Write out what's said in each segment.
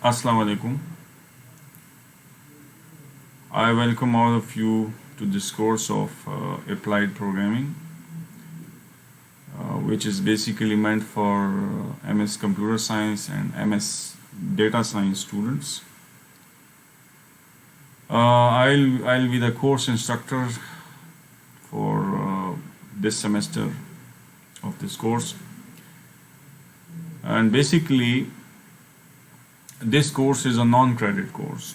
Assalamu alaikum. I welcome all of you to this course of applied programming, which is basically meant for MS Computer Science and MS Data Science students. I'll be the course instructor for this semester of this course, and basically this course is a non-credit course.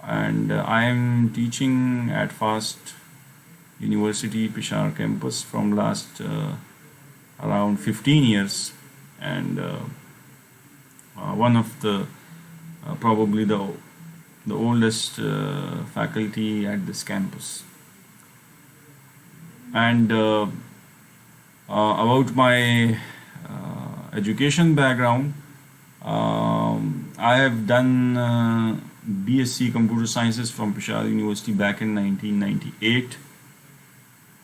and I am teaching at FAST University Peshawar campus from last around 15 years, and one of the probably the oldest faculty at this campus. And about my education background, I have done BSc Computer Sciences from Peshawar University back in 1998,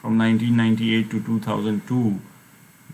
from 1998 to 2002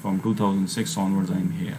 from 2006 onwards I'm here.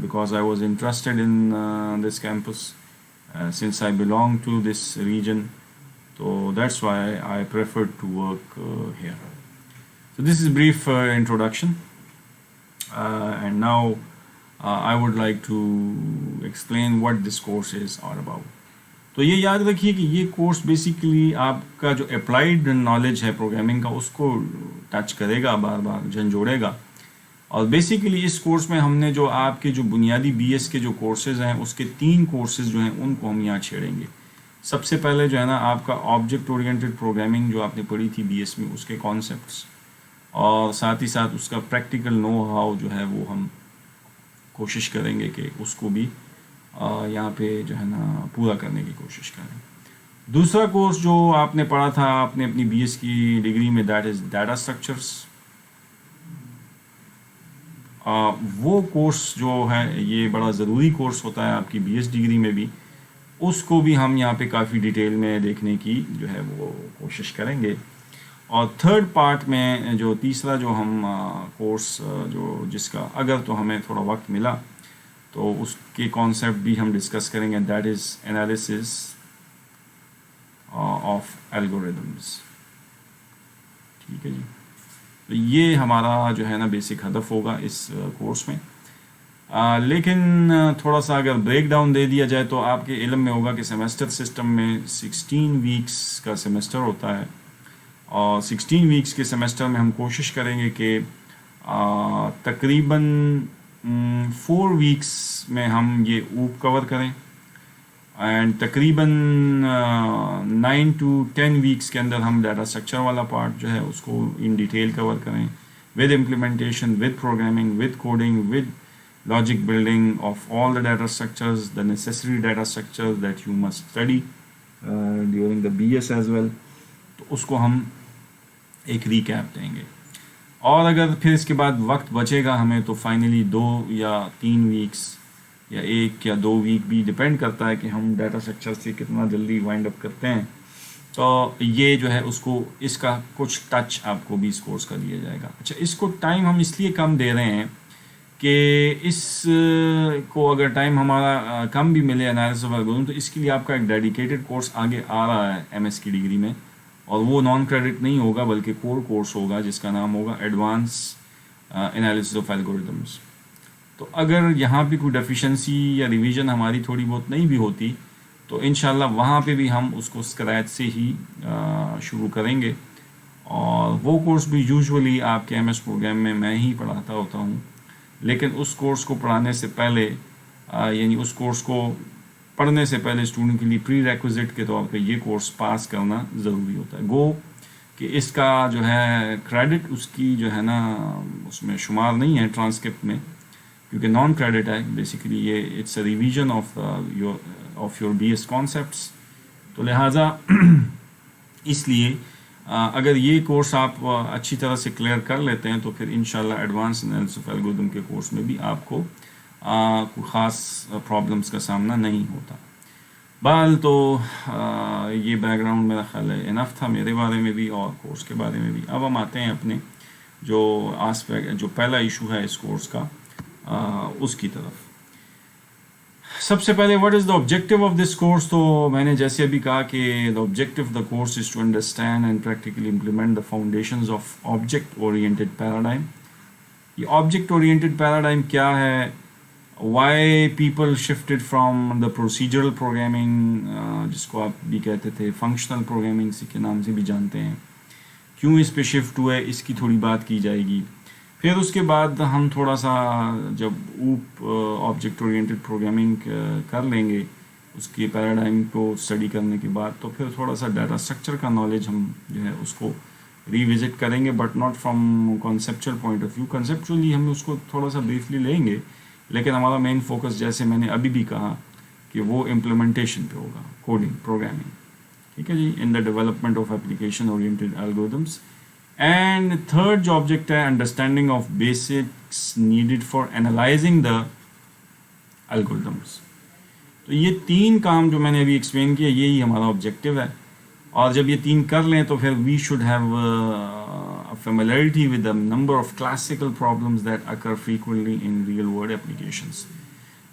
because I was interested in this campus since I belong to this region. So that's why I preferred to work here. So this is brief introduction, and now I would like to explain what this course is all about. تو یہ یاد رکھیے کہ یہ course basically آپ کا جو applied knowledge ہے پروگرامنگ کا اس کو ٹچ کرے گا، بار بار جھنجھوڑے گا. اور بیسیکلی اس کورس میں ہم نے جو آپ کے جو بنیادی بی ایس کے جو کورسز ہیں اس کے 3 کورسز جو ہیں ان کو ہم یہاں چھیڑیں گے. سب سے پہلے جو ہے نا آپ کا آبجیکٹ اورینٹڈ پروگرامنگ جو آپ نے پڑھی تھی بی ایس میں، اس کے کانسیپٹس، اور ساتھ ہی ساتھ اس کا پریکٹیکل نو ہاؤ جو ہے وہ ہم کوشش کریں گے کہ اس کو بھی یہاں پہ جو ہے نا پورا کرنے کی کوشش کریں. دوسرا کورس جو آپ نے پڑھا تھا آپ نے اپنی بی ایس کی ڈگری میں، دیٹ از ڈیٹا اسٹرکچرس. وہ کورس جو ہے یہ بڑا ضروری کورس ہوتا ہے آپ کی بی ایس ڈگری میں بھی، اس کو بھی ہم یہاں پہ کافی ڈیٹیل میں دیکھنے کی جو ہے وہ کوشش کریں گے. اور تھرڈ پارٹ میں جو تیسرا جو ہم کورس جو جس کا اگر تو ہمیں تھوڑا وقت ملا تو اس کے کانسیپٹ بھی ہم ڈسکس کریں گے، that is analysis of algorithms. ٹھیک ہے جی، تو یہ ہمارا جو ہے نا بیسک ہدف ہوگا اس کورس میں. لیکن تھوڑا سا اگر بریک ڈاؤن دے دیا جائے تو آپ کے علم میں ہوگا کہ سیمسٹر سسٹم میں 16 ویکس کا سیمسٹر ہوتا ہے، اور 16 ویکس کے سیمسٹر میں ہم کوشش کریں گے کہ تقریباً 4 ویکس میں ہم یہ اوپ کور کریں، اینڈ تقریباً 9 to 10 ویکس کے اندر ہم ڈیٹا اسٹرکچر والا پارٹ جو ہے اس کو ان ڈیٹیل کور کریں، with implementation, with programming, with coding, with logic building of all the data structures, the necessary data structures that you must study during the BS as well. تو اس کو ہم ایک recap دیں گے. اور اگر پھر اس کے بعد وقت بچے گا ہمیں تو فائنلی 2 یا 3 ویکس یا 1 یا 2 ویک بھی ڈپینڈ کرتا ہے کہ ہم ڈیٹا اسٹرکچر سے کتنا جلدی وائنڈ اپ کرتے ہیں، تو یہ جو ہے اس کو اس کا کچھ ٹچ آپ کو بھی اس کورس کا دیا جائے گا. اچھا، اس کو ٹائم ہم اس لیے کم دے رہے ہیں کہ اس کو اگر ٹائم ہمارا کم بھی ملے انالیسس آف الگورتھم تو اس کے لیے آپ کا ایک ڈیڈیکیٹڈ کورس آگے آ رہا ہے ایم ایس کی ڈگری میں، اور وہ نان کریڈٹ نہیں ہوگا بلکہ کور کورس ہوگا جس کا نام ہوگا ایڈوانس انالیسس آف الگورتھمز. تو اگر یہاں پہ کوئی ڈیفیشنسی یا ریویژن ہماری تھوڑی بہت نہیں بھی ہوتی تو انشاءاللہ وہاں پہ بھی ہم اس کو اسکریچ سے ہی شروع کریں گے. اور وہ کورس بھی یوزولی آپ کے ایم ایس پروگرام میں میں ہی پڑھاتا ہوتا ہوں، لیکن اس کورس کو پڑھانے سے پہلے یعنی اس کورس کو پڑھنے سے پہلے اسٹوڈنٹ کے لیے پری ریکوزٹ کے طور پہ یہ کورس پاس کرنا ضروری ہوتا ہے. گو کہ اس کا جو ہے کریڈٹ اس کی جو ہے نا اس میں شمار نہیں ہے ٹرانسکرپٹ میں، کیونکہ نان کریڈٹ ہے بیسیکلی. یہ it's a revision of your B S concepts. تو لہٰذا اس لیے اگر یہ کورس آپ اچھی طرح سے کلیئر کر لیتے ہیں تو پھر انشاءاللہ ایڈوانس انالیسس آف الگورتھم کے کورس میں بھی آپ کو کوئی خاص پرابلمس کا سامنا نہیں ہوتا. بہرحال تو یہ بیک گراؤنڈ میرا خیال ہے انف تھا میرے بارے میں بھی اور کورس کے بارے میں بھی. اب ہم آتے ہیں اپنے جو آسپیکٹ جو پہلا ایشو ہے اس کورس کا اس کی طرف. سب سے پہلے what is the objective of this course. تو میں نے جیسے ابھی کہا کہ the objective of the course is to understand and practically implement the foundations of object oriented paradigm. یہ آبجیکٹ اورینٹڈ پیراڈائم کیا ہے، why people shifted from the procedural programming جس کو آپ بھی کہتے تھے فنکشنل پروگرامنگ کے نام سے بھی جانتے ہیں، کیوں اس پہ شفٹ ہوئے اس کی تھوڑی بات کی جائے گی. پھر اس کے بعد ہم تھوڑا سا جب اوپ آبجیکٹ اورینٹڈ پروگرامنگ کر لیں گے اس کے پیراڈائم کو اسٹڈی کرنے کے بعد، تو پھر تھوڑا سا ڈیٹا اسٹرکچر کا نالج ہم جو ہے اس کو ریوزٹ کریں گے، but not from conceptual point of view. Conceptually ہم اس کو تھوڑا سا بریفلی لیں گے، لیکن ہمارا مین فوکس جیسے میں نے ابھی بھی کہا کہ وہ امپلیمنٹیشن پہ ہوگا، کوڈنگ، پروگرامنگ. ٹھیک ہے جی، in the development of application oriented algorithms. And third جو آبجیکٹ ہے understanding of basics needed for analysing the algorithms. تو یہ 3 کام جو میں نے ابھی ایکسپلین کیا یہی ہمارا آبجیکٹیو ہے. اور جب یہ 3 کر لیں تو پھر we should have familiarity with the number of classical problems that occur frequently in real world applications,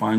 5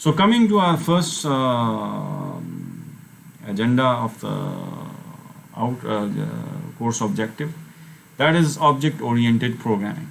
So coming to our first agenda of the course objective, that is object oriented programming.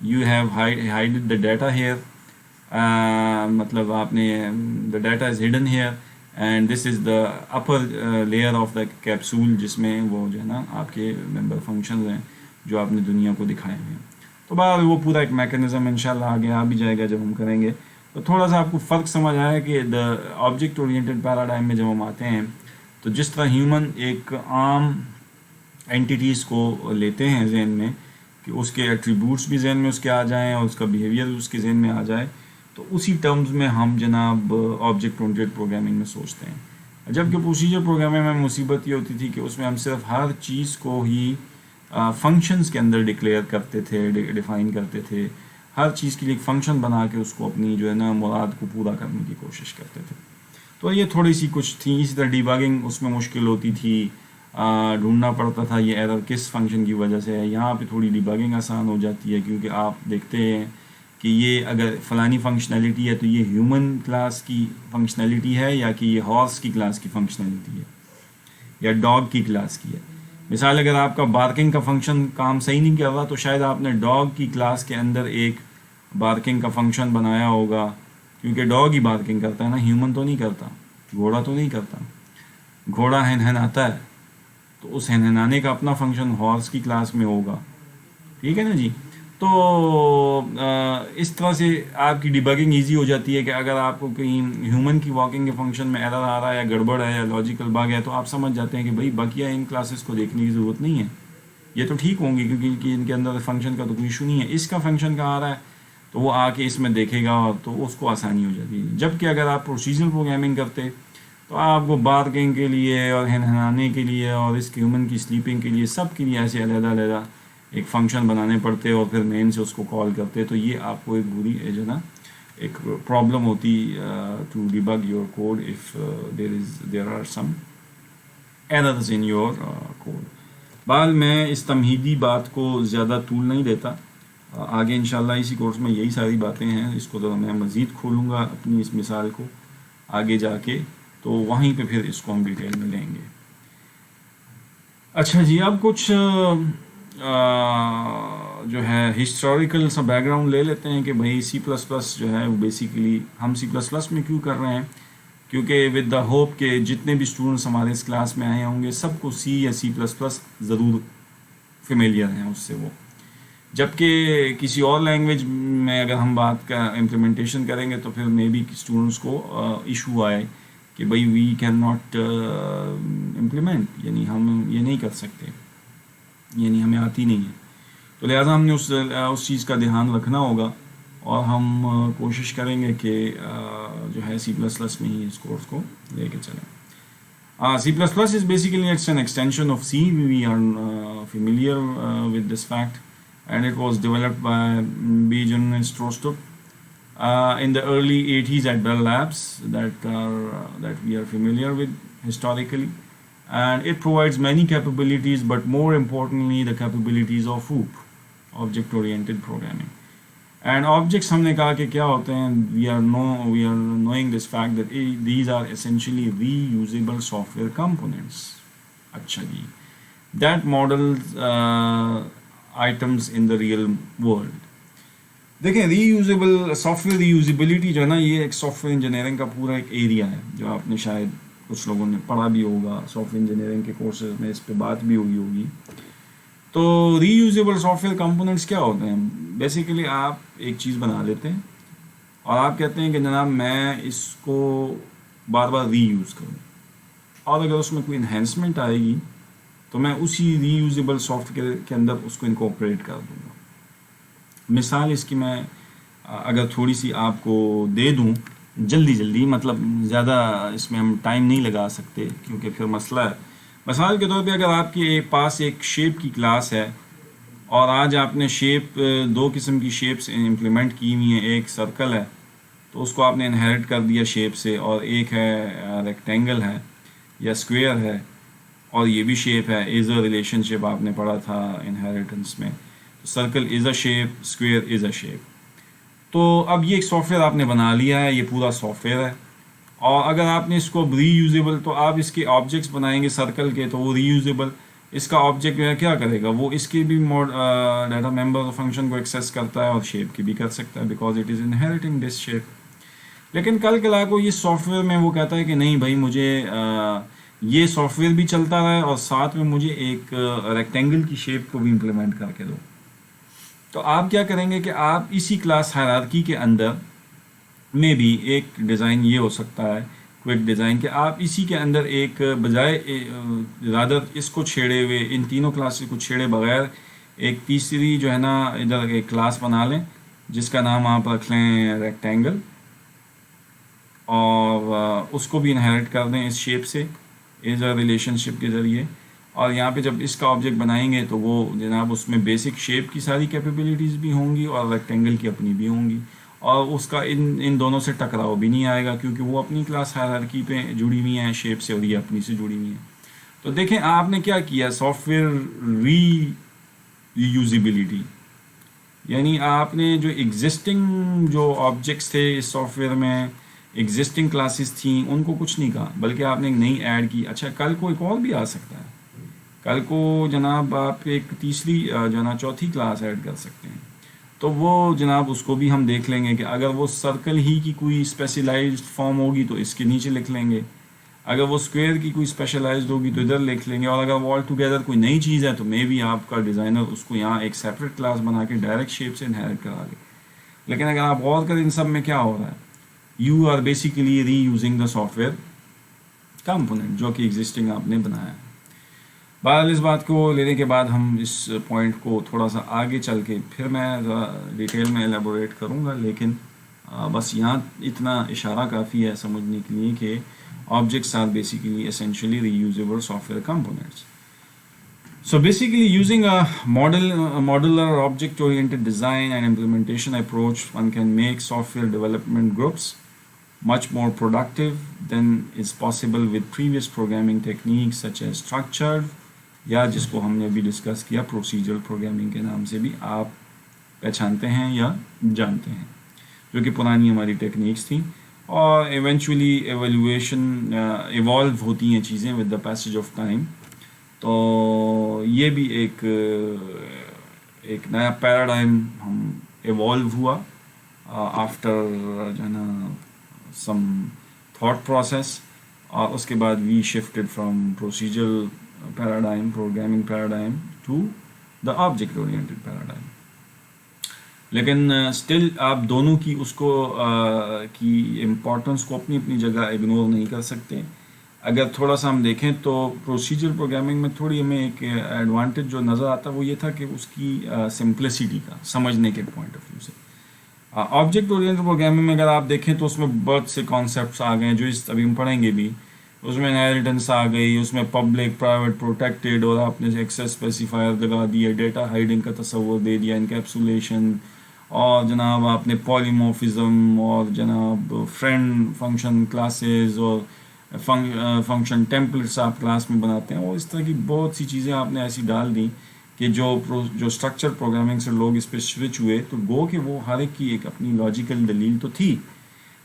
you have hidden the data here, مطلب آپ نے the data is hidden here and this is the upper layer of the capsule جس میں وہ جو ہے نا آپ کے ممبر فنکشنز ہیں جو آپ نے دنیا کو دکھائے ہیں. تو بہرحال وہ پورا ایک میکانزم انشاءاللہ آگے آ بھی جائے گا جب ہم کریں گے. تو تھوڑا سا آپ کو فرق سمجھ آیا کہ دا آبجیکٹ اورینٹڈ پیراڈائم میں جب ہم آتے ہیں تو جس طرح ہیومن ایک عام اینٹیٹیز کو لیتے ہیں ذہن میں کہ اس کے ایٹریبیوٹس بھی ذہن میں اس کے آ جائیں اور اس کا بیہیویئر بھی اس کے ذہن میں آ جائے, تو اسی ٹرمز میں ہم جناب آبجیکٹ اورینٹڈ پروگرامنگ میں سوچتے ہیں. جبکہ پروسیجر پروگرامنگ میں مصیبت یہ ہوتی تھی کہ اس میں ہم صرف ہر چیز کو ہی فنکشنز کے اندر ڈکلیئر کرتے تھے, ڈیفائن کرتے تھے, ہر چیز کے لیے ایک فنکشن بنا کے اس کو اپنی جو ہے نا مراد کو پورا کرنے کی کوشش کرتے تھے. تو یہ تھوڑی سی کچھ تھیں. اسی طرح ڈیباگنگ اس میں مشکل ہوتی تھی, ڈھونڈنا پڑتا تھا یہ ایرر کس فنکشن کی وجہ سے ہے. یہاں پہ تھوڑی ڈیباگنگ آسان ہو جاتی ہے کیونکہ آپ دیکھتے ہیں کہ یہ اگر فلانی فنکشنلٹی ہے تو یہ ہیومن کلاس کی فنکشنلٹی ہے یا کہ یہ ہارس کی کلاس کی فنکشنلٹی ہے یا ڈاگ کی کلاس کی ہے. مثال اگر آپ کا بارکنگ کا فنکشن کام صحیح نہیں کر رہا تو شاید آپ نے ڈاگ کی کلاس کے اندر ایک بارکنگ کا فنکشن بنایا ہوگا, کیونکہ ڈاگ ہی بارکنگ کرتا ہے نا, ہیومن تو نہیں کرتا, گھوڑا تو نہیں کرتا. گھوڑا ہنہناتا ہے تو اس ہنہنانے کا اپنا فنکشن ہارس کی کلاس میں ہوگا, ٹھیک ہے نا جی. تو اس طرح سے آپ کی ڈیبگنگ ایزی ہو جاتی ہے کہ اگر آپ کو کہیں ہیومن کی واکنگ کے فنکشن میں ایرر آ رہا ہے یا گڑبڑ ہے یا لاجیکل بگ ہے تو آپ سمجھ جاتے ہیں کہ بھائی بقیہ ان کلاسز کو دیکھنے کی ضرورت نہیں ہے, یہ تو ٹھیک ہوں گی کیونکہ ان کے اندر فنکشن کا تو کوئی ایشو نہیں ہے. اس کا فنکشن کا آ رہا ہے تو وہ آ کے اس میں دیکھے گا تو اس کو آسانی ہو جاتی ہے. جبکہ اگر آپ پروسیجرل پروگرامنگ کرتے تو آپ کو بارکنگ کے لیے اور ہنہنانے کے لیے اور اس کی ہیومن کی سلیپنگ کے لیے سب کے لیے ایسے علیحدہ علیحدہ ایک فنکشن بنانے پڑتے اور پھر مین سے اس کو کال کرتے. تو یہ آپ کو ایک بری جو نا ایک پرابلم ہوتی to debug your code if there are some errors in your code. بہرحال میں اس تمہیدی بات کو زیادہ طول نہیں دیتا, آگے انشاءاللہ اسی کورس میں یہی ساری باتیں ہیں. اس کو تو میں مزید کھولوں گا اپنی اس مثال کو آگے جا کے, تو وہیں پہ پھر اس کو ہم ڈیٹیل میں لیں گے. اچھا جی, اب کچھ جو ہے ہسٹوریکل سا بیک گراؤنڈ لے لیتے ہیں کہ بھائی سی پلس پلس جو ہے وہ بیسیکلی ہم سی پلس پلس میں کیوں کر رہے ہیں, کیونکہ ود دا ہوپ کہ جتنے بھی اسٹوڈنٹس ہمارے اس کلاس میں آئے ہوں گے سب کو سی یا سی پلس پلس ضرور فیملیئر ہیں اس سے وہ. جبکہ کسی اور لینگویج میں اگر ہم بات کا امپلیمنٹیشن کریں گے تو پھر مے بی اسٹوڈنٹس کو ایشو آئے کہ بھائی وی کین ناٹ امپلیمنٹ, یعنی ہم یہ نہیں کر سکتے, یعنی ہمیں آتی نہیں ہے. تو لہٰذا ہم نے اس چیز کا دھیان رکھنا ہوگا اور ہم کوشش کریں گے کہ جو ہے سی پلس پلس میں ہی اس کورس کو لے کے چلیں. C++ is basically it's an extension of C. We are familiar with this fact, and it was developed by Bijan and Strostrup in the early 80s at Bell Labs that we are familiar with historically, and it provides many capabilities, but more importantly the capabilities of OOP, object oriented programming. And objects ہم نے کہا کہ کیا ہوتے ہیں, we are knowing this fact that these are essentially reusable software components. اچھا جی, that models items in the real world. دیکھیں reusable soft where ریوزیبلٹی جو ہے نا یہ ایک سافٹ ویئر انجینئرنگ کا پورا ایک ایریا ہے جو آپ نے شاید کچھ لوگوں نے پڑھا بھی ہوگا, سافٹ ویئر انجینئرنگ کے کورسز میں اس پہ بات بھی ہوئی ہوگی. تو ری یوزیبل سافٹ ویئر کمپوننٹس کیا ہوتے ہیں؟ بیسیکلی آپ ایک چیز بنا لیتے ہیں اور آپ کہتے ہیں کہ جناب میں اس کو بار بار ری یوز کروں, اور اگر اس میں کوئی انہینسمنٹ آئے گی تو میں اسی ری یوزیبل سافٹ ویئر کے اندر اس کو انکورپوریٹ کر دوں گا. مثال اس کی میں اگر تھوڑی سی آپ کو دے دوں جلدی, مطلب زیادہ اس میں ہم ٹائم نہیں لگا سکتے کیونکہ پھر مسئلہ ہے. مثال کے طور پہ اگر آپ کے پاس ایک شیپ کی کلاس ہے اور آج آپ نے شیپ دو قسم کی شیپس امپلیمنٹ کی ہوئی ہیں, ایک سرکل ہے تو اس کو آپ نے انہیرٹ کر دیا شیپ سے, اور ایک ہے ریکٹینگل ہے یا اسکوئر ہے اور یہ بھی شیپ ہے. از اے ریلیشن شپ آپ نے پڑھا تھا انہیریٹنس میں, تو circle is a shape, square is a shape. تو اب یہ ایک سافٹ ویئر آپ نے بنا لیا ہے, یہ پورا سافٹ ویئر ہے, اور اگر آپ نے اس کو ری یوزیبل تو آپ اس کے آبجیکٹس بنائیں گے سرکل کے تو وہ ری یوزیبل, اس کا آبجیکٹ جو ہے کیا کرے گا، وہ اس کی بھی ڈیٹا ممبر فنکشن کو ایکسیس کرتا ہے اور شیپ کی بھی کر سکتا ہے because it is inheriting this shape. لیکن کل کلا کو یہ سافٹ ویئر میں وہ کہتا ہے کہ نہیں بھائی مجھے یہ سافٹ ویئر بھی چلتا رہے اور ساتھ میں مجھے ایک ریکٹینگل کی شیپ کو بھی امپلیمنٹ کر کے دو. تو آپ کیا کریں گے کہ آپ اسی کلاس ہائرارکی کے اندر میں بھی ایک ڈیزائن یہ ہو سکتا ہے کوئک ڈیزائن کہ آپ اسی کے اندر ایک بجائے رادر اس کو چھیڑے ہوئے ان تینوں کلاسز کو چھیڑے بغیر ایک تیسری جو ہے نا ادھر ایک کلاس بنا لیں جس کا نام آپ رکھ لیں ریکٹینگل، اور اس کو بھی انہیرٹ کر دیں اس شیپ سے ایز اے ریلیشن شپ کے ذریعے. اور یہاں پہ جب اس کا آبجیکٹ بنائیں گے تو وہ جناب اس میں بیسک شیپ کی ساری کیپیبلٹیز بھی ہوں گی اور ریکٹینگل کی اپنی بھی ہوں گی، اور اس کا ان دونوں سے ٹکراؤ بھی نہیں آئے گا کیونکہ وہ اپنی کلاس ہائرارکی پہ جڑی ہوئی ہیں شیپ سے اور یہ اپنی سے جڑی ہوئی ہیں. تو دیکھیں آپ نے کیا کیا، سافٹ ویئر ری یوزیبلٹی، یعنی آپ نے جو ایگزسٹنگ جو آبجیکٹس تھے اس سافٹ ویئر میں، ایگزسٹنگ کلاسز تھیں ان کو کچھ نہیں کہا بلکہ آپ نے ایک نئی ایڈ کی. اچھا کل کو ایک اور بھی آ سکتا ہے، کل کو جناب آپ ایک تیسری جو نا چوتھی کلاس ایڈ کر سکتے ہیں. تو وہ جناب اس کو بھی ہم دیکھ لیں گے کہ اگر وہ سرکل ہی کی کوئی اسپیشلائزڈ فارم ہوگی تو اس کے نیچے لکھ لیں گے، اگر وہ اسکوئر کی کوئی اسپیشلائزڈ ہوگی تو ادھر لکھ لیں گے، اور اگر وہ آل ٹوگیدر کوئی نئی چیز ہے تو مے بی آپ کا ڈیزائنر اس کو یہاں ایک سیپریٹ کلاس بنا کے ڈائریکٹ شیپ سے انہیرٹ کرا لے. لیکن اگر آپ غور کریں ان سب میں کیا ہو رہا ہے، you are basically reusing the software component جو کہ ایگزسٹنگ آپ نے بنایا ہے. بہرحال اس بات کو لینے کے بعد ہم اس پوائنٹ کو تھوڑا سا آگے چل کے پھر میں ڈیٹیل میں ایلیبوریٹ کروں گا، لیکن بس یہاں اتنا اشارہ کافی ہے سمجھنے کے لیے کہ objects are basically essentially reusable software components. So basically using a modular object oriented design and implementation approach, one can make software development groups much more productive than is possible with previous programming techniques such as structured یا جس کو ہم نے ابھی discuss کیا procedural programming کے نام سے بھی آپ پہچانتے ہیں یا جانتے ہیں، جو کہ پرانی ہماری ٹیکنیکس تھیں. اور ایونچولی ایوالو ہوتی ہیں چیزیں with the passage of time. تو یہ بھی ایک نیا پیراڈائم ہم ایوالو ہوا آفٹر جو ہے نا سم تھاٹ پروسیس، اور اس کے بعد we shifted from procedural paradigm programming paradigm to the object oriented paradigm. لیکن اسٹل آپ دونوں کی اس کو کی امپورٹنس کو اپنی اپنی جگہ اگنور نہیں کر سکتے. اگر تھوڑا سا ہم دیکھیں تو پروسیجر پروگرامنگ میں تھوڑی ہمیں ایک ایڈوانٹیج جو نظر آتا وہ یہ تھا کہ اس کی سمپلسٹی کا سمجھنے کے پوائنٹ آف ویو سے. آبجیکٹ اورینٹڈ پروگرامنگ میں اگر آپ دیکھیں تو اس میں بہت سے کانسیپٹس آ گئے ہیں جو ابھی ہم پڑھیں گے بھی. اس میں انہیریٹنس آ گئی، اس میں پبلک پرائیویٹ پروٹیکٹیڈ، اور آپ نے ایکسیس اسپیسیفائر لگا دیا، ڈیٹا ہائڈنگ کا تصور دے دیا، انکیپسولیشن، اور جناب آپ نے پالیمورفزم اور جناب فرینڈ فنکشن کلاسز اور فنکشن ٹیمپلیٹس آپ کلاس میں بناتے ہیں، اور اس طرح کی بہت سی چیزیں آپ نے ایسی ڈال دی کہ جو اسٹرکچر پروگرامنگ سے لوگ اس پہ سوئچ ہوئے. تو گو کہ وہ ہر ایک کی ایک اپنی لاجیکل دلیل تو تھی،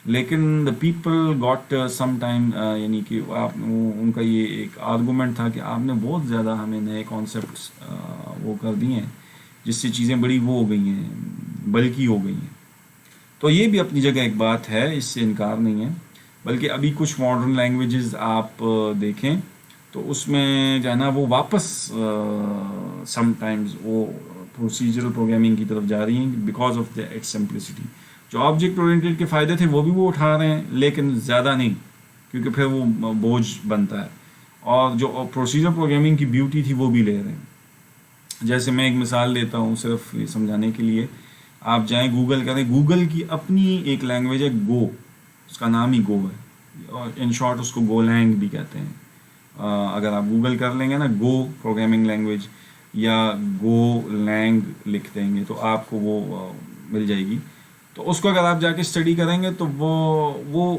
لیکن the people got some time, یعنی کہ آپ ان کا یہ ایک آرگومنٹ تھا کہ آپ نے بہت زیادہ ہمیں نئے کانسیپٹس وہ کر دیے ہیں جس سے چیزیں بڑی وہ ہو گئی ہیں، بلکی ہو گئی ہیں. تو یہ بھی اپنی جگہ ایک بات ہے، اس سے انکار نہیں ہے. بلکہ ابھی کچھ ماڈرن لینگویجز آپ دیکھیں تو اس میں جو ہے نا وہ واپس سم ٹائمز وہ پروسیجرل پروگرامنگ کی طرف جا رہی ہیں because of the its simplicity. جو آبجیکٹ اورینٹڈ کے فائدے تھے وہ بھی وہ اٹھا رہے ہیں لیکن زیادہ نہیں، کیونکہ پھر وہ بوجھ بنتا ہے. اور جو پروسیجر پروگرامنگ کی بیوٹی تھی وہ بھی لے رہے ہیں. جیسے میں ایک مثال دیتا ہوں صرف یہ سمجھانے کے لیے، آپ جائیں گوگل کریں، گوگل کی اپنی ایک لینگویج ہے گو، اس کا نام ہی گو ہے، اور ان شارٹ اس کو گو لینگ بھی کہتے ہیں. اگر آپ گوگل کر لیں گے نا گو پروگرامنگ لینگویج یا گو لینگ لکھ دیں گے تو آپ کو وہ مل جائے گی. تو اس کو اگر آپ جا کے اسٹڈی کریں گے تو وہ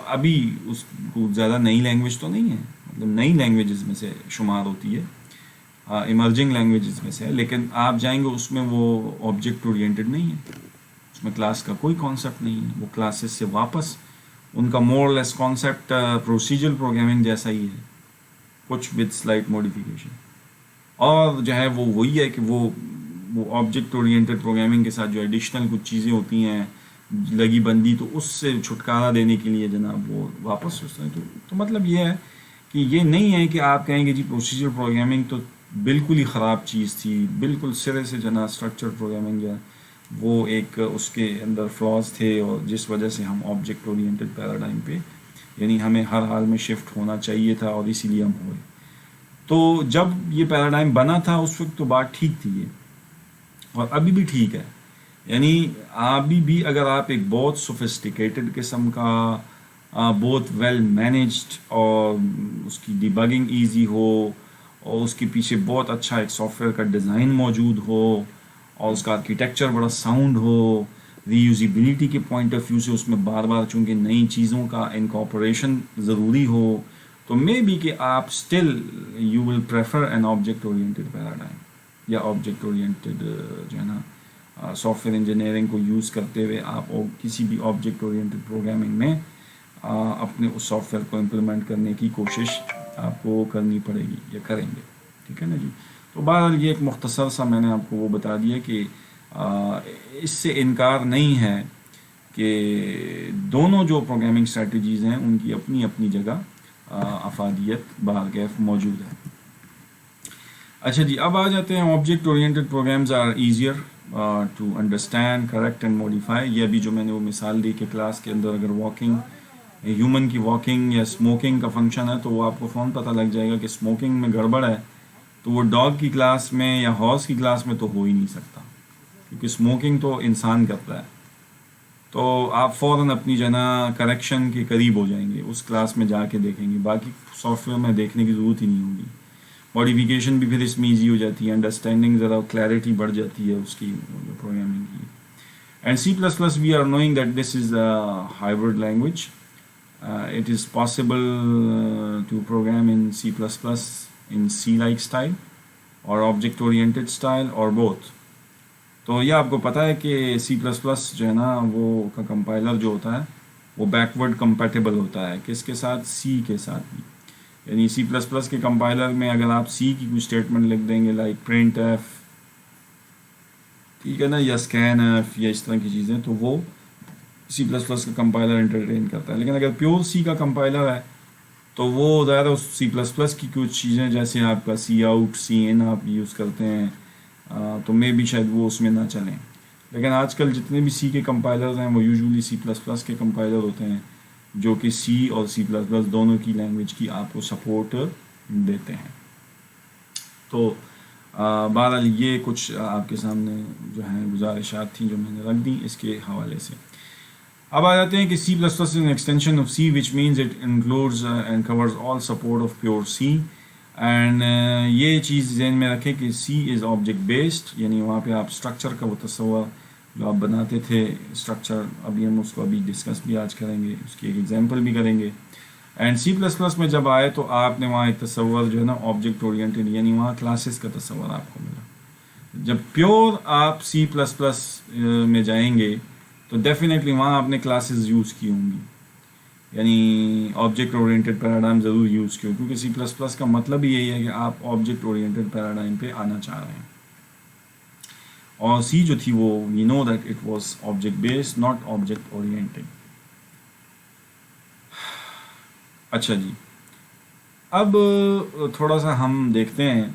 ابھی اس کو زیادہ نئی لینگویج تو نہیں ہے، مطلب نئی لینگویجز میں سے شمار ہوتی ہے، ایمرجنگ لینگویجز میں سے ہے. لیکن آپ جائیں گے اس میں وہ آبجیکٹ اورینٹڈ نہیں ہے، اس میں کلاس کا کوئی کانسیپٹ نہیں ہے. وہ کلاسز سے واپس ان کا مور لیس کانسیپٹ پروسیجرل پروگرامنگ جیسا ہی ہے، کچھ وتھ سلائٹ موڈیفیکیشن. اور جو ہے وہ وہی ہے کہ وہ آبجیکٹ اورینٹڈ پروگرامنگ کے ساتھ جو ایڈیشنل کچھ چیزیں ہوتی ہیں لگی بندی، تو اس سے چھٹکارا دینے کے لیے جناب وہ واپس سوچتے ہیں. تو مطلب یہ ہے کہ یہ نہیں ہے کہ آپ کہیں گے جی پروسیجر پروگرامنگ تو بالکل ہی خراب چیز تھی، بالکل سرے سے جناب اسٹرکچر پروگرامنگ جو ہے وہ ایک اس کے اندر فلاز تھے، اور جس وجہ سے ہم آبجیکٹ اورینٹڈ پیراڈائم پہ یعنی ہمیں ہر حال میں شفٹ ہونا چاہیے تھا، اور اسی لیے ہم ہوئے. تو جب یہ پیراڈائم بنا تھا اس وقت تو بات ٹھیک تھی یہ، اور ابھی بھی ٹھیک ہے. یعنی ابھی بھی اگر آپ ایک بہت سوفسٹیکیٹڈ قسم کا بہت ویل مینیجڈ اور اس کی ڈیبگنگ ایزی ہو، اور اس کے پیچھے بہت اچھا ایک سافٹ ویئر کا ڈیزائن موجود ہو، اور اس کا آرکیٹیکچر بڑا ساؤنڈ ہو، ری یوزیبلٹی کے پوائنٹ آف ویو سے اس میں بار بار چونکہ نئی چیزوں کا انکارپوریشن ضروری ہو، تو مے بی کہ آپ still you will prefer an object oriented paradigm, یا آبجیکٹ اورینٹڈ جو ہے نا سافٹ ویئر انجینئرنگ کو یوز کرتے ہوئے آپ کسی بھی آبجیکٹ اورینٹڈ پروگرامنگ میں اپنے اس سافٹ ویئر کو امپلیمنٹ کرنے کی کوشش آپ کو کرنی پڑے گی یا کریں گے. ٹھیک ہے نا جی. تو بہرحال یہ ایک مختصر سا میں نے آپ کو وہ بتا دیا کہ اس سے انکار نہیں ہے کہ دونوں جو پروگرامنگ اسٹریٹجیز ہیں ان کی اپنی اپنی جگہ افادیت بارکیف موجود ہے. اچھا جی، اب آ جاتے ہیں object oriented programs are easier to understand, correct and modify. یہ ابھی جو میں نے وہ مثال دی کہ کلاس کے اندر اگر واکنگ، ہیومن کی واکنگ یا اسموکنگ کا فنکشن ہے تو وہ آپ کو فون پتہ لگ جائے گا کہ اسموکنگ میں گڑبڑ ہے، تو وہ ڈاگ کی کلاس میں یا ہارس کی کلاس میں تو ہو ہی نہیں سکتا، کیونکہ اسموکنگ تو انسان کرتا ہے. تو آپ فوراً اپنی جنا کریکشن کے قریب ہو جائیں گے، اس کلاس میں جا کے دیکھیں گے، باقی سافٹ ویئر میں دیکھنے کی ضرورت ہی نہیں ہوگی. ماڈیفیکیشن بھی پھر اس میں ایزی ہو جاتی ہے، انڈرسٹینڈنگ ذرا کلیئرٹی بڑھ جاتی ہے اس کی پروگرامنگ کی. And C plus plus we are knowing that this is hybrid language. It is possible to program in C++ in C-like style or object-oriented style or both. تو یہ آپ کو پتہ ہے کہ C++ جو ہے نا وہ کا کمپائلر جو ہوتا ہے وہ بیکورڈ کمپیٹیبل ہوتا ہے کس کے ساتھ؟ C کے ساتھ بھی. یعنی C++ کے کمپائلر میں اگر آپ C کی کوئی اسٹیٹمنٹ لکھ دیں گے لائک پرنٹ ایف، ٹھیک ہے نا، یا اسکین ایف یا اس طرح کی چیزیں، تو وہ C++ کا کمپائلر انٹرٹین کرتا ہے. لیکن اگر پیور C کا کمپائلر ہے تو وہ ظاہر C++ کی کچھ چیزیں جیسے آپ کا سی آؤٹ، سی ان آپ یوز کرتے ہیں تو میں بھی شاید وہ اس میں نہ چلیں. لیکن آج کل جتنے بھی C کے کمپائلرز ہیں وہ یوزولی C++ کے کمپائلر ہوتے ہیں جو کہ C اور C++ دونوں کی لینگویج کی آپ کو سپورٹ دیتے ہیں. تو بہرحال یہ کچھ آپ کے سامنے جو ہیں گزارشات تھیں جو میں نے رکھ دیں اس کے حوالے سے. اب آ جاتے ہیں کہ C++ is an extension of C which means it includes and covers all support of pure C. And یہ چیز ذہن میں رکھیں کہ C is object based، یعنی وہاں پہ آپ اسٹرکچر کا وہ تصور جو آپ بناتے تھے اسٹرکچر، ابھی ہم اس کو ابھی ڈسکس بھی آج کریں گے، اس کی ایک ایگزامپل بھی کریں گے. اینڈ C++ میں جب آئے تو آپ نے وہاں ایک تصور جو ہے نا آبجیکٹ اورینٹڈ، یعنی وہاں کلاسز کا تصور آپ کو ملا. جب پیور آپ C++ میں جائیں گے تو ڈیفینیٹلی وہاں آپ نے کلاسز یوز کی ہوں گی، یعنی آبجیکٹ اورینٹڈ پیراڈائم ضرور یوز کیوں، کیونکہ C++ کا مطلب ہی یہی ہے کہ آپ آبجیکٹ اورینٹڈ پیراڈائم پہ آنا چاہ رہے ہیں. اور C جو تھی وہ we know that it was object based not object oriented. اچھا جی، اب تھوڑا سا ہم دیکھتے ہیں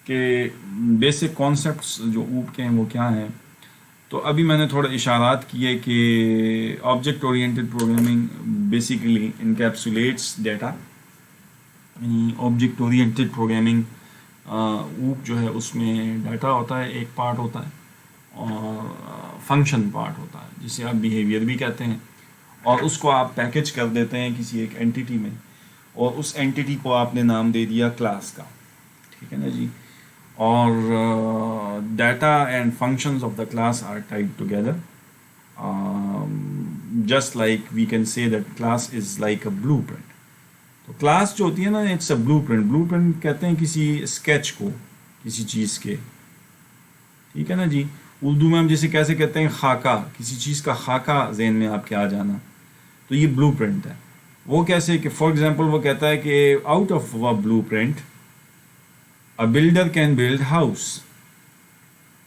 کہ بیسک کانسیپٹس جو اوپ کے ہیں وہ کیا ہیں. تو ابھی میں نے تھوڑا اشارات کیے کہ object oriented programming basically encapsulates data, یعنی آبجیکٹ اورینٹڈ پروگرامنگ اوپ جو ہے اس میں ڈیٹا ہوتا ہے، ایک پارٹ ہوتا ہے، اور فنکشن پارٹ ہوتا ہے جسے آپ بیہیویئر بھی کہتے ہیں، اور اس کو آپ پیکج کر دیتے ہیں کسی ایک اینٹیٹی میں، اور اس اینٹیٹی کو آپ نے نام دے دیا کلاس کا. ٹھیک ہے نا جی. اور data and functions of the class are tied together just like we can say that class is like a blueprint. تو کلاس جو ہوتی ہے نا it's a blueprint. Blueprint کہتے ہیں کسی اسکیچ کو کسی چیز کے. ٹھیک ہے نا جی. اردو میں ہم جیسے کیسے کہتے ہیں خاکہ، کسی چیز کا خاکہ ذہن میں آپ کے آ جانا، تو یہ بلو پرنٹ ہے. وہ کیسے کہ فار ایگزامپل وہ کہتا ہے کہ out of blueprint A builder can build house.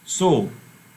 So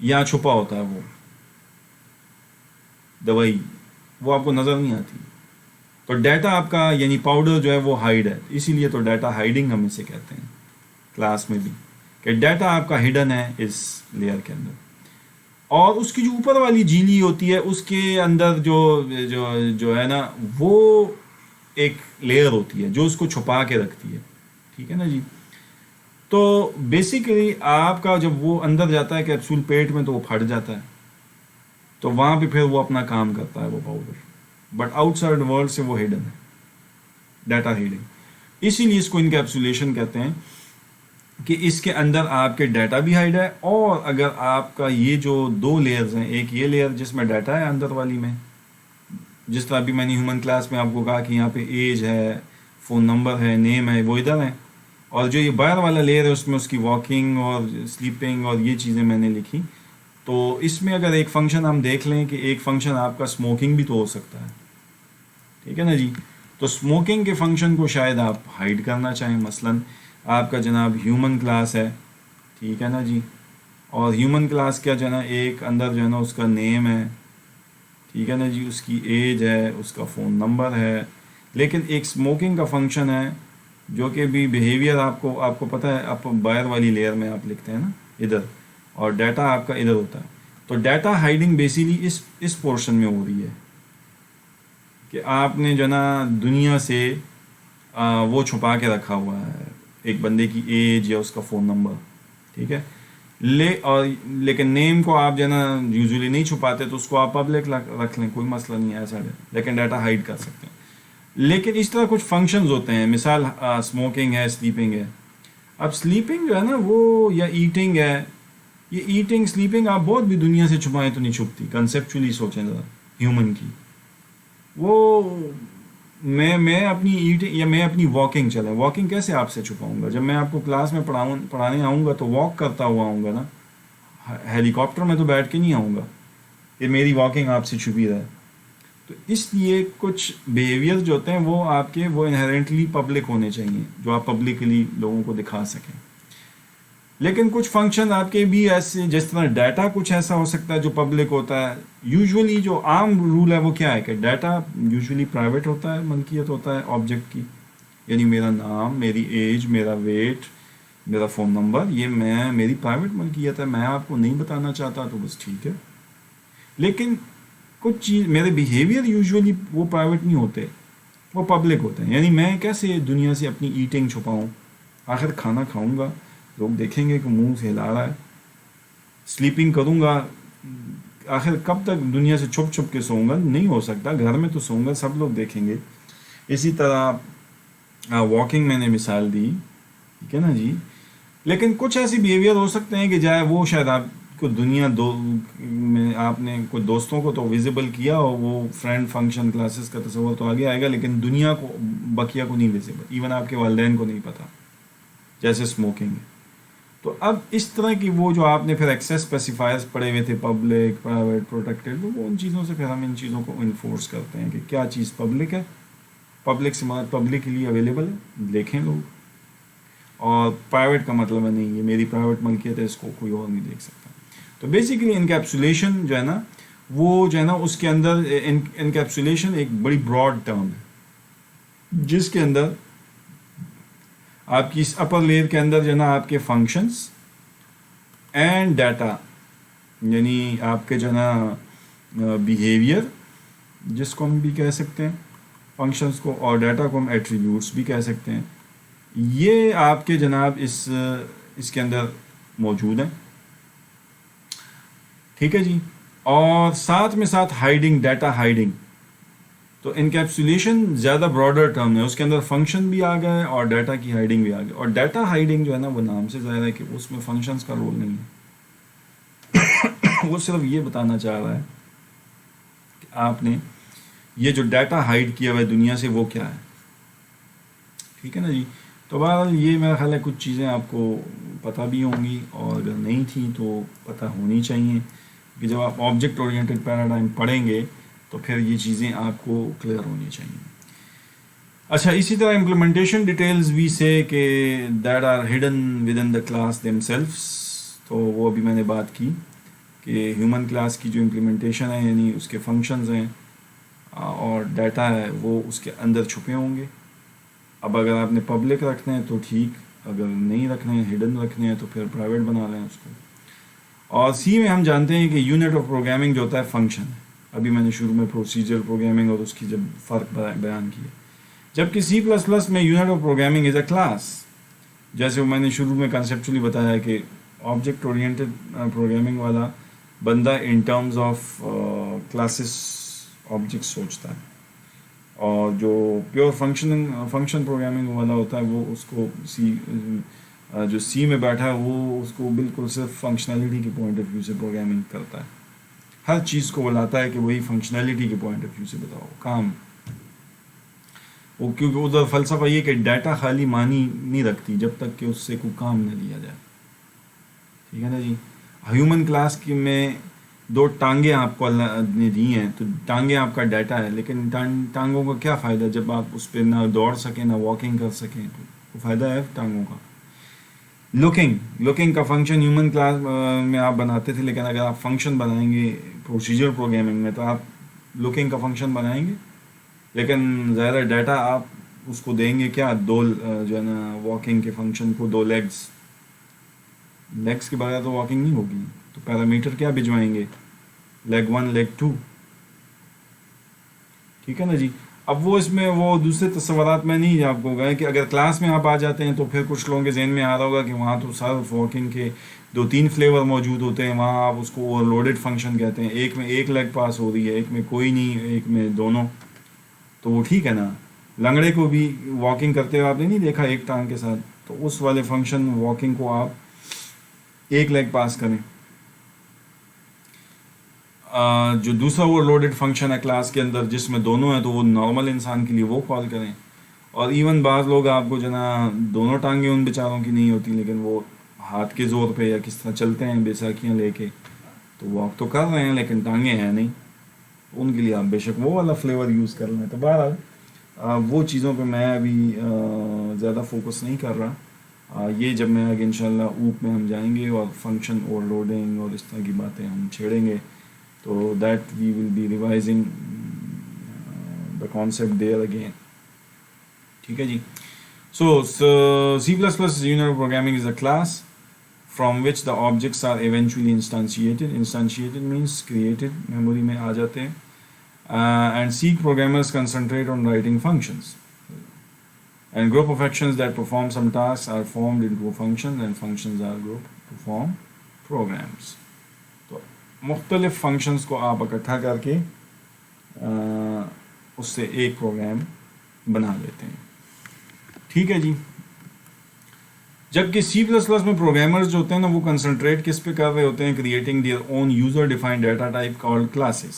یا چھپا ہوتا ہے وہ دوائی، وہ آپ کو نظر نہیں آتی. تو ڈیٹا آپ کا یعنی پاؤڈر جو ہے وہ ہائڈ ہے، اسی لیے تو ڈیٹا ہائڈنگ ہم اسے کہتے ہیں کلاس میں بھی، کہ ڈیٹا آپ کا ہڈن ہے اس لیئر کے اندر. اور اس کی جو اوپر والی جیلی ہوتی ہے اس کے اندر جو جو جو ہے نا وہ ایک لیئر ہوتی ہے جو اس کو چھپا کے رکھتی ہے. ٹھیک ہے نا جی. تو بیسیکلی آپ کا جب وہ اندر جاتا ہے کیپسول پیٹ میں تو وہ پھٹ جاتا ہے، تو وہاں پہ پھر وہ اپنا کام کرتا ہے وہ powder, but out side world سے وہ ہڈن ہے، ڈیٹا ہیڈنگ. اسی لیے اس کو انکیپسولیشن کہتے ہیں کہ اس کے اندر آپ کے ڈیٹا بھی ہائڈ ہے. اور اگر آپ کا یہ جو دو لیئرز ہیں، ایک یہ لیئر جس میں ڈیٹا ہے اندر والی میں، جس طرح ابھی میں نے ہیومن کلاس میں آپ کو کہا کہ یہاں پہ ایج ہے، فون نمبر ہے، نیم ہے، وہ ادھر ہے. اور جو یہ باہر والا لیئر ہے اس میں اس کی واکنگ اور سلیپنگ اور یہ چیزیں میں نے لکھی. تو اس میں اگر ایک فنکشن ہم دیکھ لیں کہ ایک فنکشن آپ کا اسموکنگ بھی تو ہو سکتا ہے. ٹھیک ہے نا جی. تو اسموکنگ کے فنکشن کو شاید آپ ہائڈ کرنا چاہیں. مثلا آپ کا جناب ہیومن کلاس ہے، ٹھیک ہے نا جی، اور ہیومن کلاس کیا جو ہے نا ایک اندر جو ہے نا اس کا نیم ہے، ٹھیک ہے نا جی، اس کی ایج ہے، اس کا فون نمبر ہے. لیکن ایک اسموکنگ کا فنکشن ہے جو کہ بھی بیہیویئر آپ کو پتہ ہے، آپ باہر والی لیئر میں آپ لکھتے ہیں نا ادھر، اور ڈیٹا آپ کا ادھر ہوتا ہے. تو ڈیٹا ہائڈنگ بیسیکلی اس پورشن میں ہو رہی ہے کہ آپ نے جو نا دنیا سے وہ چھپا کے رکھا ہوا ہے ایک بندے کی ایج یا اس کا فون نمبر. ٹھیک ہے. لیکن نیم کو آپ جو ہے نا یوزولی نہیں چھپاتے تو اس کو آپ پبلک رکھ لیں، کوئی مسئلہ نہیں ہے ایسا ہے، لیکن ڈیٹا ہائڈ کر سکتے ہیں. لیکن اس طرح کچھ فنکشنز ہوتے ہیں، مثال اسموکنگ ہے، سلیپنگ ہے. اب سلیپنگ جو ہے نا وہ یا ایٹنگ ہے، یہ ایٹنگ سلیپنگ آپ بہت بھی دنیا سے چھپائیں تو نہیں چھپتی. کنسیپچولی سوچیں ذرا ہیومن کی، وہ میں اپنی ایٹنگ یا میں اپنی واکنگ چلیں، واکنگ کیسے آپ سے چھپاؤں گا؟ جب میں آپ کو کلاس میں پڑھانے آؤں گا تو واک کرتا ہوا آؤں گا نا، ہیلی کاپٹر میں تو بیٹھ کے نہیں آؤں گا کہ میری واکنگ آپ سے چھپی رہے. تو اس لیے کچھ بیہیویئر جو ہوتے ہیں وہ آپ کے وہ انہیرنٹلی پبلک ہونے چاہیے، جو آپ پبلکلی لوگوں کو دکھا سکیں. لیکن کچھ فنکشن آپ کے بھی ایسے، جس طرح ڈیٹا کچھ ایسا ہو سکتا ہے جو پبلک ہوتا ہے. یوزولی جو عام رول ہے وہ کیا ہے کہ ڈیٹا یوزولی پرائیویٹ ہوتا ہے، ملکیت ہوتا ہے آبجیکٹ کی، یعنی میرا نام، میری ایج، میرا ویٹ، میرا فون نمبر، یہ میری پرائیویٹ ملکیت ہے، میں آپ کو نہیں بتانا چاہتا تو بس ٹھیک ہے. لیکن کچھ چیز میرے بیہیویئر یوزولی وہ پرائیویٹ نہیں ہوتے، وہ پبلک ہوتے ہیں. یعنی میں کیسے دنیا سے اپنی ایٹنگ چھپاؤں؟ آخر کھانا کھاؤں گا، لوگ دیکھیں گے کہ منہ سے ہلا رہا ہے. سلیپنگ کروں گا، آخر کب تک دنیا سے چھپ چھپ کے سوؤں گا؟ نہیں ہو سکتا، گھر میں تو سوؤں گا، سب لوگ دیکھیں گے. اسی طرح واکنگ میں نے مثال دی، ٹھیک ہے نا جی. لیکن کچھ ایسی بیہیویئر ہو سکتے ہیں کہ جائے وہ شاید آپ کو دنیا میں آپ نے کچھ دوستوں کو تو ویزیبل کیا ہو، وہ فرینڈ فنکشن کلاسز کا تصور تو آگے آئے گا، لیکن دنیا کو بقیہ کو نہیں ویزیبل، ایون آپ کے والدین کو نہیں پتہ، جیسے اسموکنگ ہے. تو اب اس طرح کی وہ جو آپ نے پھر ایکسیس اسپیسیفائرز پڑے ہوئے تھے، پبلک، پرائیویٹ، پروٹیکٹیڈ، تو وہ ان چیزوں سے پھر ہم ان چیزوں کو انفورس کرتے ہیں کہ کیا چیز پبلک ہے، پبلک سے پبلک کے لیے اویلیبل ہے، دیکھیں لوگ، اور پرائیویٹ کا مطلب ہے نہیں یہ میری پرائیویٹ ملکیت ہے، اس کو کوئی اور نہیں دیکھ سکتا. تو بیسیکلی انکیپسولیشن جو ہے نا وہ جو ہے نا اس کے اندر انکیپسولیشن ایک بڑی براڈ ٹرم ہے، جس کے اندر آپ کی اس اپر لیئر کے اندر جو ہے نا آپ کے فنکشنز اینڈ ڈیٹا، یعنی آپ کے جو ہے نا بیہیویئر جس کو ہم بھی کہہ سکتے ہیں فنکشنز کو، اور ڈیٹا کو ہم ایٹریبیوٹس بھی کہہ سکتے ہیں، یہ آپ کے جناب اس کے اندر موجود ہیں. ٹھیک ہے جی. اور ساتھ میں ساتھ ہائڈنگ، ڈیٹا ہائڈنگ. تو انکیپسولیشن زیادہ براڈر ٹرم ہے، اس کے اندر فنکشن بھی آ گئے اور ڈیٹا کی ہائڈنگ بھی آ گئی. اور ڈیٹا ہائڈنگ جو ہے نا وہ نام سے ظاہر ہے کہ اس میں فنکشنز کا رول نہیں ہے. وہ صرف یہ بتانا چاہ رہا ہے کہ آپ نے یہ جو ڈیٹا ہائڈ کیا ہوا ہے دنیا سے وہ کیا ہے. ٹھیک ہے نا جی. تو بہرحال یہ میرا خیال ہے کچھ چیزیں آپ کو پتہ بھی ہوں گی، اور اگر نہیں تھیں تو پتہ ہونی چاہیے کہ جب آپ آبجیکٹ اورینٹڈ پیراڈائم پڑھیں گے تو پھر یہ چیزیں آپ کو کلیئر ہونی چاہیے. اچھا، اسی طرح امپلیمنٹیشن ڈیٹیلز بھی سے کہ that are hidden within the class themselves, تو وہ ابھی میں نے بات کی. کہ ہیومن کلاس کی جو امپلیمنٹیشن ہے یعنی اس کے فنکشنز ہیں اور ڈیٹا ہے وہ اس کے اندر چھپے ہوں گے. اب اگر آپ نے پبلک رکھنا ہے تو ٹھیک، اگر نہیں رکھنے ہیں ہڈن رکھنے ہیں تو پھر پرائیویٹ بنا لیں اس کو. اور سی میں ہم جانتے ہیں کہ یونٹ آف پروگرامنگ جو ہوتا ہے فنکشن ہے. ابھی میں نے شروع میں پروسیجر پروگرامنگ اور اس کی جب فرق بیان کیا، جبکہ سی پلس پلس میں unit of programming is a class. جیسے میں نے شروع میں کنسیپچولی بتایا کہ آبجیکٹ اورینٹڈ پروگرامنگ والا بندہ in terms of classes object سوچتا ہے، اور جو پیور فنکشن پروگرامنگ والا ہوتا ہے وہ اس کو جو سی میں بیٹھا ہے وہ اس کو بالکل صرف فنکشنالٹی کے پوائنٹ آف ویو سے پروگرامنگ کرتا ہے. ہر چیز کو بلاتا ہے کہ وہی فنکشنالٹی کے پوائنٹ آف ویو سے بتاؤ کام. وہ کیونکہ ادھر فلسفہ یہ کہ ڈیٹا خالی معنی نہیں رکھتی جب تک کہ اس سے کوئی کام نہ لیا جائے. ٹھیک ہے نا جی. ہیومن کلاس کی میں 2 ٹانگیں آپ کو اللہ نے دی ہیں، تو ٹانگیں آپ کا ڈیٹا ہے، لیکن ٹانگوں کا کیا فائدہ جب آپ اس پہ نہ دوڑ سکیں نہ واکنگ کر سکیں؟ تو فائدہ ہے ٹانگوں کا. لوکنگ کا فنکشن ہیومن کلاس میں آپ بناتے تھے، لیکن اگر آپ فنکشن بنائیں گے پروسیجر پروگرامنگ میں تو آپ لوکنگ کا فنکشن بنائیں گے، لیکن ظاہر ڈیٹا آپ اس کو دیں گے کیا؟ 2 جو ہے نا واکنگ کے فنکشن کو 2 لیگس کے بغیر تو واکنگ نہیں ہوگی. تو پیرامیٹر کیا بھجوائیں گے؟ League 1 league 2. ٹھیک ہے نا جی. اب وہ اس میں وہ دوسرے تصورات میں نہیں آپ کو گئے کہ اگر کلاس میں آپ آ جاتے ہیں تو پھر کچھ لوگوں کے ذہن میں آ رہا ہوگا کہ وہاں تو صرف واکنگ کے 2-3 فلیور موجود ہوتے ہیں، وہاں آپ اس کو اوور لوڈڈ فنکشن کہتے ہیں. ایک میں 1 لیگ پاس ہو رہی ہے، ایک میں کوئی نہیں، ایک میں دونوں. تو وہ ٹھیک ہے نا. لنگڑے کو بھی واکنگ کرتے ہوئے آپ نے نہیں دیکھا ایک ٹانگ کے ساتھ، تو اس والے فنکشن واکنگ کو آپ 1 لیگ پاس کریں. جو دوسرا وہ لوڈڈ فنکشن ہے کلاس کے اندر جس میں دونوں ہیں، تو وہ نارمل انسان کے لیے وہ کال کریں. اور ایون بعض لوگ آپ کو جو نا دونوں ٹانگیں ان بیچاروں کی نہیں ہوتی، لیکن وہ ہاتھ کے زور پہ یا کس طرح چلتے ہیں بیساکھیاں لے کے، تو واک تو کر رہے ہیں لیکن ٹانگیں ہیں نہیں. ان کے لیے آپ بے شک وہ والا فلیور یوز کر لیں. تو بہرحال وہ چیزوں پہ میں ابھی زیادہ فوکس نہیں کر رہا. یہ جب میں آگے انشاءاللہ اوپ میں ہم جائیں گے اور فنکشن اوور لوڈنگ اور اس طرح کی باتیں ہم چھیڑیں گے، تو that we will be revising the concept there again. ٹھیک ہے جی. So C plus plus unit programming is a class from which the objects are eventually instantiated. Instantiated means created, memory میں آ جاتے ہیں. And C programmers concentrate on writing functions. And group of actions that perform some tasks are formed into functions, and functions are grouped to form programs. تو مختلف functions کو آپ اکٹھا کر کے اس سے ایک پروگرام بنا لیتے ہیں. ٹھیک ہے جی. جبکہ سی پلس پلس میں پروگرامرز جو ہوتے ہیں نا وہ کنسنٹریٹ کس پہ کر رہے ہوتے ہیں؟ Creating their own user defined data type called classes.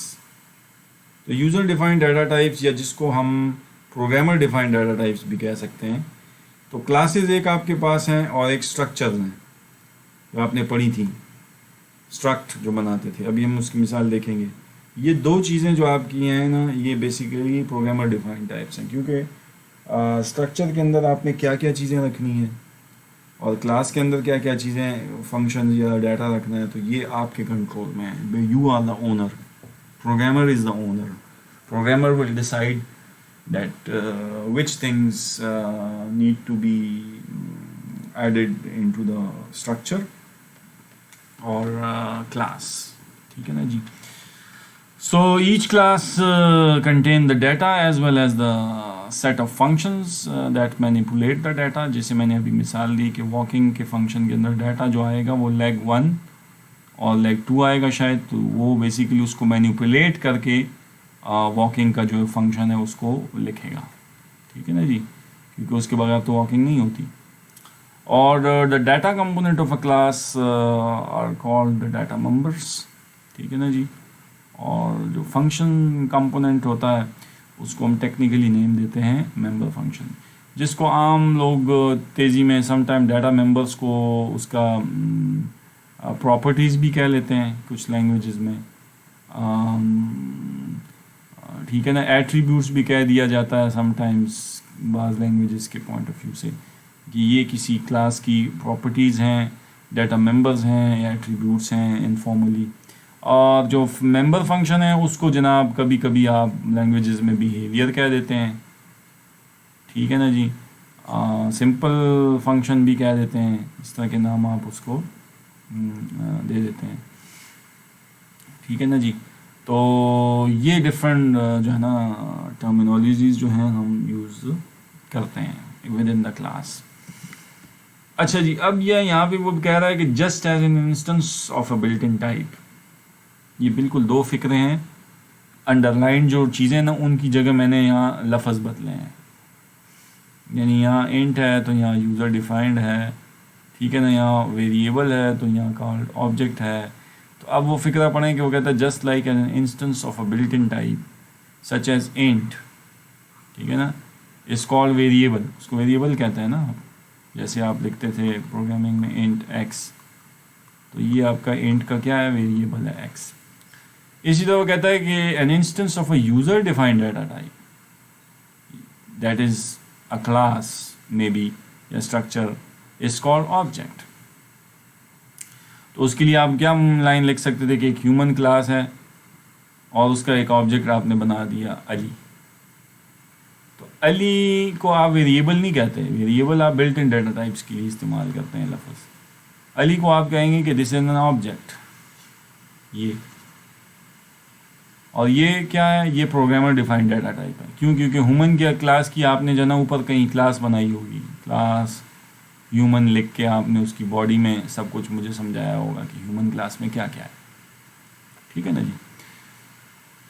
تو یوزر ڈیفائنڈ ڈیٹا ٹائپس یا جس کو ہم پروگرامر ڈیفائنڈ ڈیٹا ٹائپس بھی کہہ سکتے ہیں. تو کلاسز ایک آپ کے پاس ہیں اور ایک اسٹرکچرز ہیں جو آپ نے پڑھی تھیں، اسٹرکٹ جو بناتے تھے. ابھی ہم اس کی مثال دیکھیں گے. یہ 2 چیزیں جو آپ کی ہیں نا یہ بیسیکلی پروگرامر ڈیفائنڈ ٹائپس ہیں، کیونکہ اسٹرکچر کے اندر آپ نے کیا کیا چیزیں رکھنی ہیں اور کلاس کے اندر کیا کیا چیزیں فنکشن یا ڈیٹا رکھنا ہے، تو یہ آپ کے کنٹرول میں ہے. You are the owner. Programmer is the owner. Programmer will decide that which things need to be added into the structure اور کلاس. ٹھیک ہے نا جی. So each class contain the data as well as the set of functions that manipulate the data. جیسے میں نے ابھی مثال دی کہ واکنگ کے فنکشن کے اندر ڈیٹا جو آئے گا وہ لیگ 1 اور لیگ 2 آئے گا شاید، تو وہ بیسیکلی اس کو مینیپولیٹ کر کے واکنگ کا جو فنکشن ہے اس کو لکھے گا. ٹھیک ہے نا جی، کیونکہ اس کے بغیر تو واکنگ نہیں ہوتی. اور the data component of a class are called data members. ٹھیک ہے نا جی. اور جو فنکشن کمپوننٹ ہوتا ہے اس کو ہم ٹیکنیکلی نیم دیتے ہیں ممبر فنکشن، جس کو عام لوگ تیزی میں سم ٹائم ڈیٹا ممبرس کو اس کا پراپرٹیز بھی کہہ لیتے ہیں کچھ لینگویجز میں. ٹھیک ہے نا. ایٹریبیوٹس بھی کہہ دیا جاتا ہے سم ٹائمز بعض لینگویجز کے پوائنٹ آف ویو سے کہ یہ کسی کلاس کی پراپرٹیز ہیں، ڈیٹا ممبرز ہیں یا ایٹریبیوٹس ہیں انفارملی. اور جو ممبر فنکشن ہے اس کو جناب کبھی کبھی آپ لینگویجز میں بیہیویئر کہہ دیتے ہیں، ٹھیک ہے نا جی. سمپل فنکشن بھی کہہ دیتے ہیں، اس طرح کے نام آپ اس کو دے دیتے ہیں، ٹھیک ہے نا جی. تو یہ ڈفرینٹ جو ہے نا ٹرمینالوجیز جو ہیں ہم یوز کرتے ہیں ود ان دا کلاس. اچھا جی، اب یہ یہاں پہ وہ کہہ رہا ہے کہ just as an instance of a built in type, یہ بالکل دو فکرے ہیں. انڈر لائن جو چیزیں نا ان کی جگہ میں نے یہاں لفظ بدلے ہیں، یعنی یہاں انٹ ہے تو یہاں یوزر ڈیفائنڈ ہے، ٹھیک ہے نا، یہاں ویریبل ہے تو یہاں کالڈ آبجیکٹ ہے. تو اب وہ فکرہ پڑھیں کہ وہ کہتا ہے just like an instance of a built in type such as int, ٹھیک ہے نا، از کالڈ ویریبل، اس کو ویریبل کہتے ہیں نا. جیسے آپ لکھتے تھے پروگرامنگ میں انٹ ایکس، تو یہ آپ کا انٹ کا کیا ہے، ویریبل ہے ایکس. اسی طرح وہ کہتا ہے کہ an instance of a user defined data type that is a class may be یا اسٹرکچر از کالڈ آبجیکٹ. تو اس کے لیے آپ کیا لائن لکھ سکتے تھے کہ ایک ہیومن کلاس ہے اور اس کا ایک آبجیکٹ آپ نے بنا دیا علی. تو علی کو آپ ویریبل نہیں کہتے، ویریبل آپ بلٹ ان ڈیٹا ٹائپس کے لیے استعمال کرتے ہیں لفظ. علی کو آپ کہیں گے کہ دس از این آبجیکٹ، یہ، اور یہ کیا ہے، یہ پروگرامر ڈیفائنڈ ڈیٹا ٹائپ ہے. کیوں؟ کیونکہ ہیومن کی کلاس کی آپ نے جو نا اوپر کہیں کلاس بنائی ہوگی، کلاس ہیومن لکھ کے آپ نے اس کی باڈی میں سب کچھ مجھے سمجھایا ہوگا کہ ہیومن کلاس میں کیا کیا ہے، ٹھیک ہے نا جی.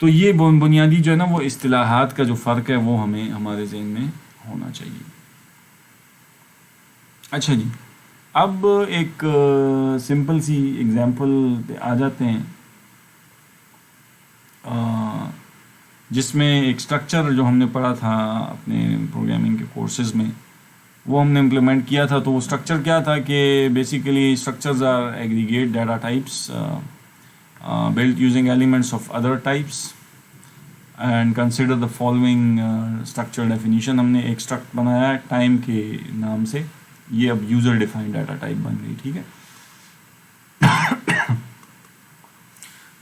تو یہ بنیادی جو ہے نا وہ اصطلاحات کا جو فرق ہے وہ ہمیں ہمارے ذہن میں ہونا چاہیے. اچھا جی، اب ایک سمپل سی ایگزامپل پہ آ جاتے ہیں جس میں ایک اسٹرکچر جو ہم نے پڑھا تھا اپنے پروگرامنگ کے کورسز میں وہ ہم نے امپلیمنٹ کیا تھا. تو وہ اسٹرکچر کیا تھا کہ basically structures are aggregate data types built using elements of other types and consider the following structure definition. ہم نے ایک اسٹرکٹ بنایا ٹائم کے نام سے، یہ اب یوزر ڈیفائنڈ ڈیٹا ٹائپ بن گئی، ٹھیک ہے.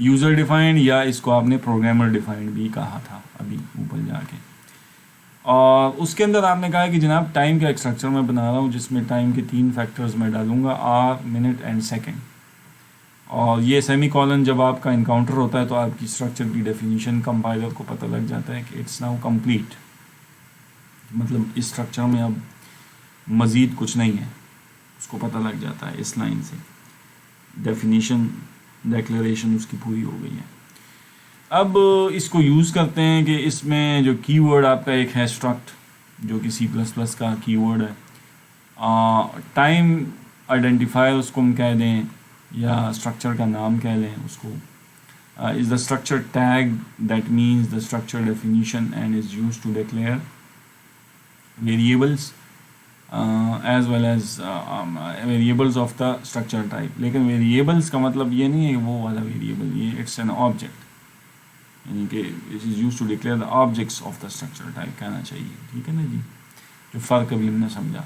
یوزر ڈیفائنڈ یا اس کو آپ نے پروگرامر ڈیفائنڈ بھی کہا تھا ابھی اوپر جا کے. اور اس کے اندر آپ نے کہا کہ جناب ٹائم کا ایک اسٹرکچر میں بنا رہا ہوں جس میں ٹائم کے 3 فیکٹرز میں ڈالوں گا، آر، منٹ اینڈ سیکنڈ. اور یہ سیمی کالن جب آپ کا انکاؤنٹر ہوتا ہے تو آپ کی اسٹرکچر کی ڈیفینیشن کمپائلر کو پتہ لگ جاتا ہے کہ اٹس ناؤ کمپلیٹ، مطلب اس اسٹرکچر میں اب مزید کچھ نہیں ہے، اس کو پتہ لگ جاتا ہے اس لائن سے، ڈیفینیشن ڈیکلیریشن اس کی پوری ہو گئی ہے. اب اس کو یوز کرتے ہیں کہ اس میں جو کی ورڈ آپ کا ایک ہے اسٹرکٹ جو کہ C++ کا کی ورڈ ہے، ٹائم آئیڈینٹیفائر اس کو ہم کہہ دیں یا اسٹرکچر کا نام کہہ لیں اس کو، is the structure tag that means the structure definition and is use to declare variables as well as variables of the structure type. لیکن ویریبلس کا مطلب یہ نہیں ہے کہ وہ والا ویریبل، یہ اٹس این آبجیکٹ، یعنی کہ it is use to declare the objects of the structure type کہنا چاہیے، ٹھیک ہے نا جی، جو فرق ابھی ہم نے سمجھا.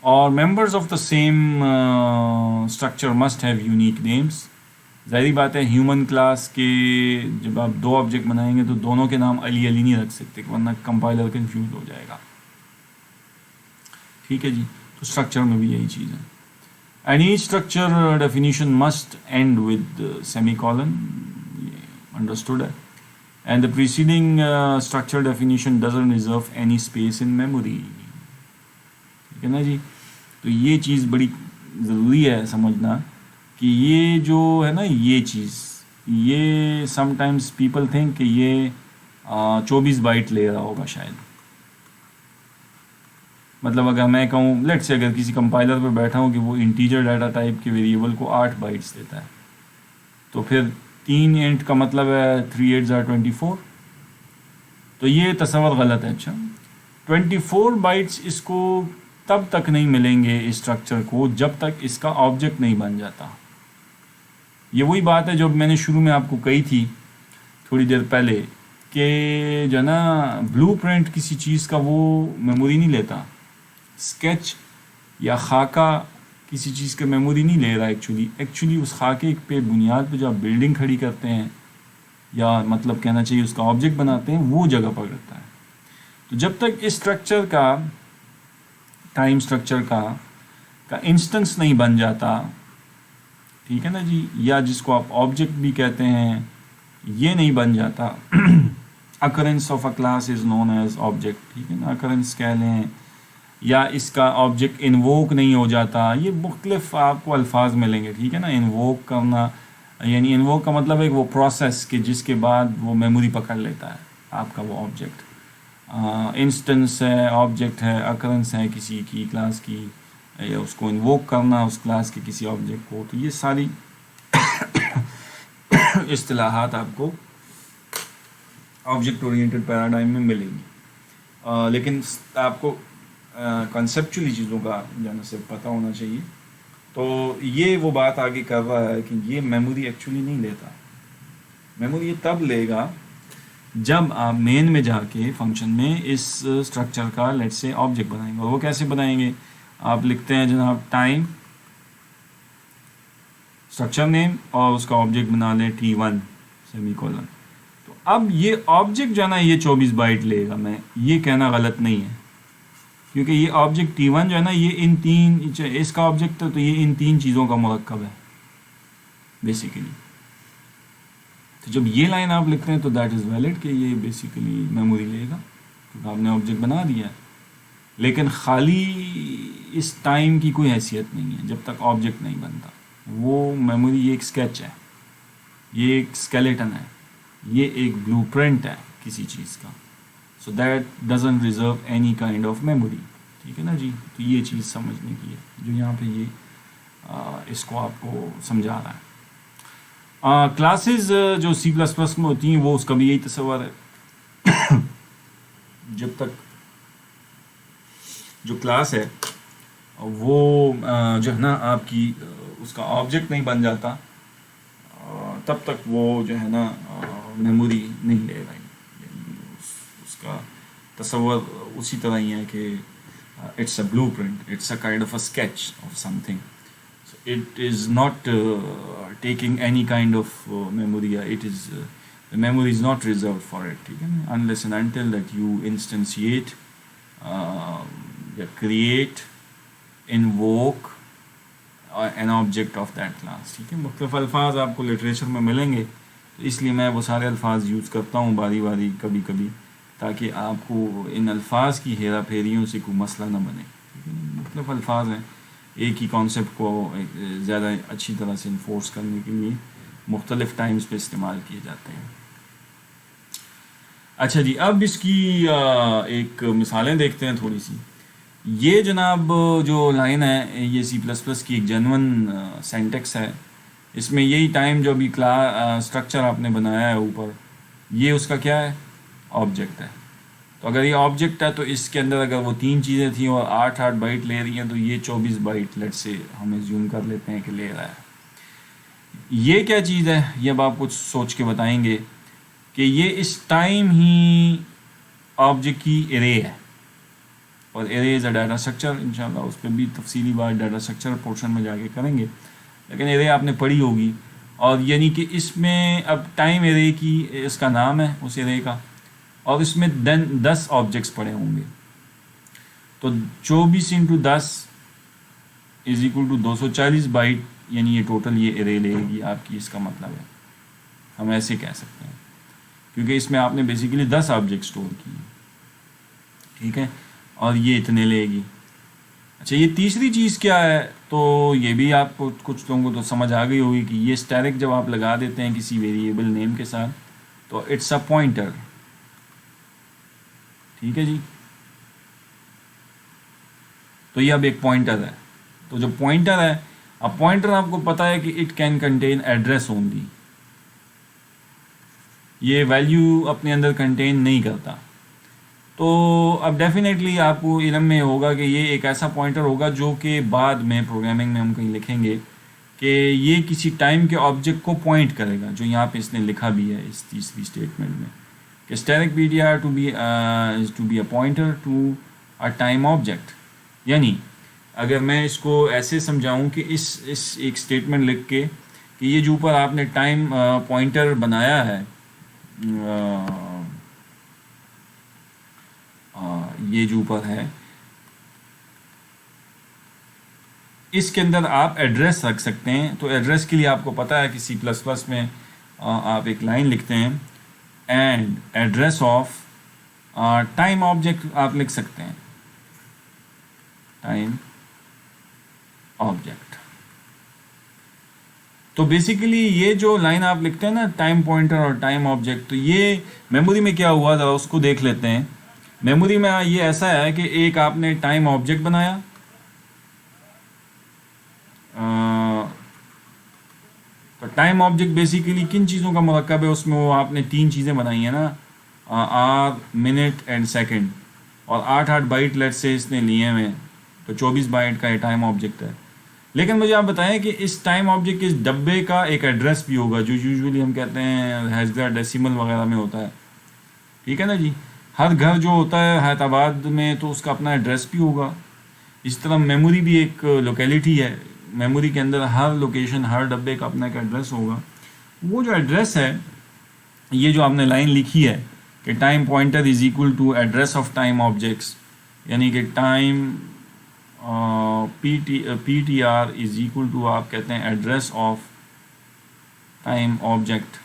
اور members of the same structure must have unique names. ظاہری بات ہے ہیومن کلاس کے جب آپ 2 آبجیکٹ بنائیں گے تو دونوں کے نام علی علی نہیں رکھ سکتے ورنہ کمپائلر کنفیوز ہو جائے گا، ٹھیک ہے جی. تو اسٹرکچر میں بھی یہی چیز ہے. And each structure definition must end with semicolon, یہ انڈرسٹوڈ ہے. And the preceding structure definition doesn't reserve any space in memory, ٹھیک ہے نا جی. تو یہ چیز بڑی ضروری ہے سمجھنا کہ یہ جو ہے نا یہ چیز، یہ سم ٹائمز پیپل تھنک کہ یہ 24 بائٹ لے رہا ہوگا شاید. مطلب اگر میں کہوں لیٹ سے اگر کسی کمپائلر پہ بیٹھا ہوں کہ وہ انٹیجر ڈیٹا ٹائپ کے ویریبل کو 8 بائٹس دیتا ہے تو پھر 3 انٹ کا مطلب ہے 3 8 24. تو یہ تصور غلط ہے. اچھا 24 بائٹس اس کو تب تک نہیں ملیں گے اسٹرکچر کو جب تک اس کا آبجیکٹ نہیں بن جاتا. یہ وہی بات ہے جو میں نے شروع میں آپ کو کہی تھی تھوڑی دیر پہلے کہ جو ہے نا بلو پرنٹ کسی چیز کا وہ میموری نہیں لیتا. اسکیچ یا خاکہ کسی چیز کا میموری نہیں لے رہا ایکچولی اس خاکے پہ بنیاد پہ جو آپ بلڈنگ کھڑی کرتے ہیں یا مطلب کہنا چاہیے اس کا آبجیکٹ بناتے ہیں وہ جگہ پکڑتا ہے. تو جب تک اس اسٹرکچر کا ٹائم اسٹرکچر کا انسٹنس نہیں بن جاتا, ٹھیک ہے نا جی, یا جس کو آپ آبجیکٹ بھی کہتے ہیں, یہ نہیں بن جاتا, occurrence of a class is known as object, ٹھیک ہے نا, occurrence کہہ لیں, یا اس کا آبجیکٹ انووک نہیں ہو جاتا, یہ مختلف آپ کو الفاظ ملیں گے, ٹھیک ہے نا. انووک کرنا یعنی انووک کا مطلب ہے کہ وہ پروسیس کہ جس کے بعد وہ میموری پکڑ لیتا ہے آپ کا وہ آبجیکٹ. انسٹنس ہے, آبجیکٹ ہے, occurrence ہے کسی کی کلاس کی, یا اس کو انووک کرنا اس کلاس کے کسی آبجیکٹ کو. تو یہ ساری اصطلاحات آپ کو آبجیکٹ اورینٹڈ پیراڈائم میں ملیں گی, لیکن آپ کو کنسیپچولی چیزوں کا جانا سے پتہ ہونا چاہیے. تو یہ وہ بات آگے کر رہا ہے کہ یہ میموری ایکچولی نہیں لیتا. میموری یہ تب لے گا جب آپ مین میں جا کے فنکشن میں اس اسٹرکچر کا لیٹ سے آبجیکٹ بنائیں گے. اور وہ کیسے بنائیں گے؟ آپ لکھتے ہیں جناب ٹائم اسٹرکچر نیم اور اس کا آبجیکٹ بنا لیں T1 سیمی کولن. تو اب یہ آبجیکٹ جو ہے نا یہ 24 بائٹ لے گا. میں یہ کہنا غلط نہیں ہے کیونکہ یہ آبجیکٹ T1 جو ہے نا یہ ان تین, اس کا آبجیکٹ ہے تو یہ ان تین چیزوں کا مرکب ہے بیسیکلی. تو جب یہ لائن آپ لکھتے ہیں تو دیٹ از ویلڈ کہ یہ بیسیکلی میموری لے گا کیونکہ آپ نے آبجیکٹ بنا دیا ہے. لیکن خالی اس ٹائم کی کوئی حیثیت نہیں ہے جب تک آبجیکٹ نہیں بنتا. وہ میموری یہ ایک اسکیچ ہے, یہ ایک اسکیلیٹن ہے, یہ ایک بلو پرنٹ ہے کسی چیز کا. So that doesn't reserve any kind of memory, ٹھیک ہے نا جی. تو یہ چیز سمجھنے کی ہے جو یہاں پہ یہ اس کو آپ کو سمجھا رہا ہے. کلاسز جو C++ میں ہوتی ہیں وہ اس کا بھی یہی تصور ہے. جب تک جو کلاس ہے وہ جو ہے نا آپ کی اس کا آبجیکٹ نہیں بن جاتا تب تک وہ جو ہے نا میموری نہیں لے رہی. اس کا تصور اسی طرح ہی ہے کہ it's a blueprint, it's a kind of a sketch of something. It is not taking any kind of memory, it is memory is not reserved for it, ٹھیک ہے نا, unless and until that you instantiate یا create, invoke an object of that class, ٹھیک ہے. مختلف الفاظ آپ کو لٹریچر میں ملیں گے تو اس لیے میں وہ سارے الفاظ یوز کرتا ہوں باری باری کبھی کبھی تاکہ آپ کو ان الفاظ کی ہیرا پھیریوں سے کوئی مسئلہ نہ بنے. مختلف الفاظ ہیں, ایک ہی کانسیپٹ کو زیادہ اچھی طرح سے انفورس کرنے کے لیے مختلف ٹائمز پہ استعمال کیے جاتے ہیں. اچھا جی, اب اس کی ایک مثالیں دیکھتے ہیں تھوڑی سی. یہ جناب جو لائن ہے یہ C++ کی ایک جینون سینٹیکس ہے. اس میں یہی ٹائم جو ابھی اسٹرکچر آپ نے بنایا ہے اوپر, یہ اس کا کیا ہے, آبجیکٹ ہے. تو اگر یہ آبجیکٹ ہے تو اس کے اندر اگر وہ تین چیزیں تھیں اور 8 بائٹ لے رہی ہیں تو یہ 24 بائٹ لیٹ سے ہم زوم کر لیتے ہیں کہ لے رہا ہے. یہ کیا چیز ہے یہ اب آپ کچھ سوچ کے بتائیں گے کہ یہ اس ٹائم ہی آبجیکٹ کی ارے ہے. اور ارے از اے ڈیٹا اسٹرکچر, انشاءاللہ اس پہ بھی تفصیلی بات ڈیٹا اسٹرکچر پورشن میں جا کے کریں گے. لیکن ارے آپ نے پڑھی ہوگی, اور یعنی کہ اس میں اب ٹائم ارے کی اس کا نام ہے اس ارے کا, اور اس میں 10 آبجیکٹس پڑے ہوں گے. تو 24 × 10 = 240 بائٹ, یعنی یہ ٹوٹل یہ ارے لے گی آپ کی. اس کا مطلب ہے ہم ایسے کہہ سکتے ہیں کیونکہ اس میں آپ نے بیسیکلی 10 آبجیکٹ اسٹور کیے, ٹھیک ہے, اور یہ اتنے لے گی. اچھا, یہ تیسری چیز کیا ہے, تو یہ بھی آپ کو کچھ لوگوں کو تو سمجھ آ گئی ہوگی کہ یہ اسٹیرک جب آپ لگا دیتے ہیں کسی ویریبل نیم کے ساتھ تو اٹس اے پوائنٹر, ٹھیک ہے جی. تو یہ اب ایک پوائنٹر ہے. تو جو پوائنٹر ہے, اب پوائنٹر آپ کو پتا ہے کہ it can contain address only, یہ ویلیو اپنے اندر کنٹین نہیں کرتا. تو اب ڈیفینیٹلی آپ کو علم میں ہوگا کہ یہ ایک ایسا پوائنٹر ہوگا جو کہ بعد میں پروگرامنگ میں ہم کہیں لکھیں گے کہ یہ کسی ٹائم کے آبجیکٹ کو پوائنٹ کرے گا, جو یہاں پہ اس نے لکھا بھی ہے اس تیسری اسٹیٹمنٹ میں کہ asterisk PTR to be a pointer to a time object. یعنی اگر میں اس کو ایسے سمجھاؤں کہ اس ایک اسٹیٹمنٹ لکھ کے کہ یہ جو اوپر آپ نے ٹائم پوائنٹر بنایا ہے، یہ جو اوپر ہے، اس کے اندر آپ ایڈریس رکھ سکتے ہیں. تو ایڈریس کے لیے آپ کو پتہ ہے کہ سی پلس پلس میں آپ ایک لائن لکھتے ہیں، and address of time object آپ لکھ سکتے ہیں، ٹائم آبجیکٹ. تو بیسیکلی یہ جو لائن آپ لکھتے ہیں نا، ٹائم پوائنٹر اور ٹائم آبجیکٹ، تو یہ میموری میں کیا ہوا ذرا اس کو دیکھ لیتے ہیں. میموری میں یہ ایسا ہے کہ ایک آپ نے ٹائم آبجیکٹ بنایا، تو ٹائم آبجیکٹ بیسیکلی کن چیزوں کا مرکب ہے؟ اس میں وہ آپ نے 3 چیزیں بنائی ہیں نا، آر، منٹ اینڈ سیکنڈ، اور 8 بائٹ لیٹ سے اس نے لیے ہوئے، تو 24 بائٹ کا یہ ٹائم آبجیکٹ ہے. لیکن مجھے آپ بتائیں کہ اس ٹائم آبجیکٹ کے اس ڈبے کا ایک ایڈریس بھی ہوگا، جو یوزولی ہم کہتے ہیں ہیگزا ڈیسیمل وغیرہ میں ہوتا ہے، ٹھیک ہے نا جی. ہر گھر جو ہوتا ہے حیدرآباد میں تو اس کا اپنا ایڈریس بھی ہوگا. اس طرح میموری بھی ایک لوکیلٹی ہے، میموری کے اندر ہر لوکیشن، ہر ڈبے کا اپنا ایک ایڈریس ہوگا. وہ جو ایڈریس ہے، یہ جو آپ نے لائن لکھی ہے کہ time pointer is equal to address of time objects, یعنی کہ time P T R is equal to آپ کہتے ہیں ایڈریس آف ٹائم آبجیکٹ.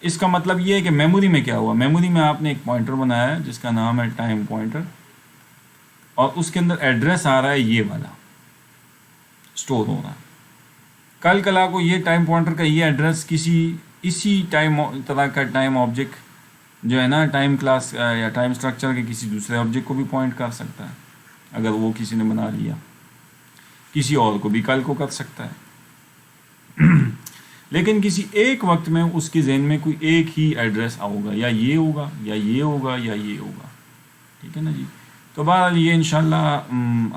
اس کا مطلب یہ ہے کہ میموری میں کیا ہوا، میموری میں آپ نے ایک پوائنٹر بنایا ہے جس کا نام ہے ٹائم پوائنٹر، اور اس کے اندر ایڈریس آ رہا ہے یہ والا، اسٹور ہو رہا ہے. کل کلا کو یہ ٹائم پوائنٹر کا یہ ایڈریس اسی ٹائم طرح کا ٹائم آبجیکٹ جو ہے نا، ٹائم کلاس یا ٹائم اسٹرکچر کے کسی دوسرے آبجیکٹ کو بھی پوائنٹ کر سکتا ہے، اگر وہ کسی نے بنا لیا. کسی اور کو بھی کل کو کر سکتا ہے. لیکن کسی ایک وقت میں اس کے ذہن میں کوئی ایک ہی ایڈریس ہوگا، یا یہ ہوگا یا یہ ہوگا یا یہ ہوگا، ٹھیک ہے نا جی. تو بہرحال یہ انشاءاللہ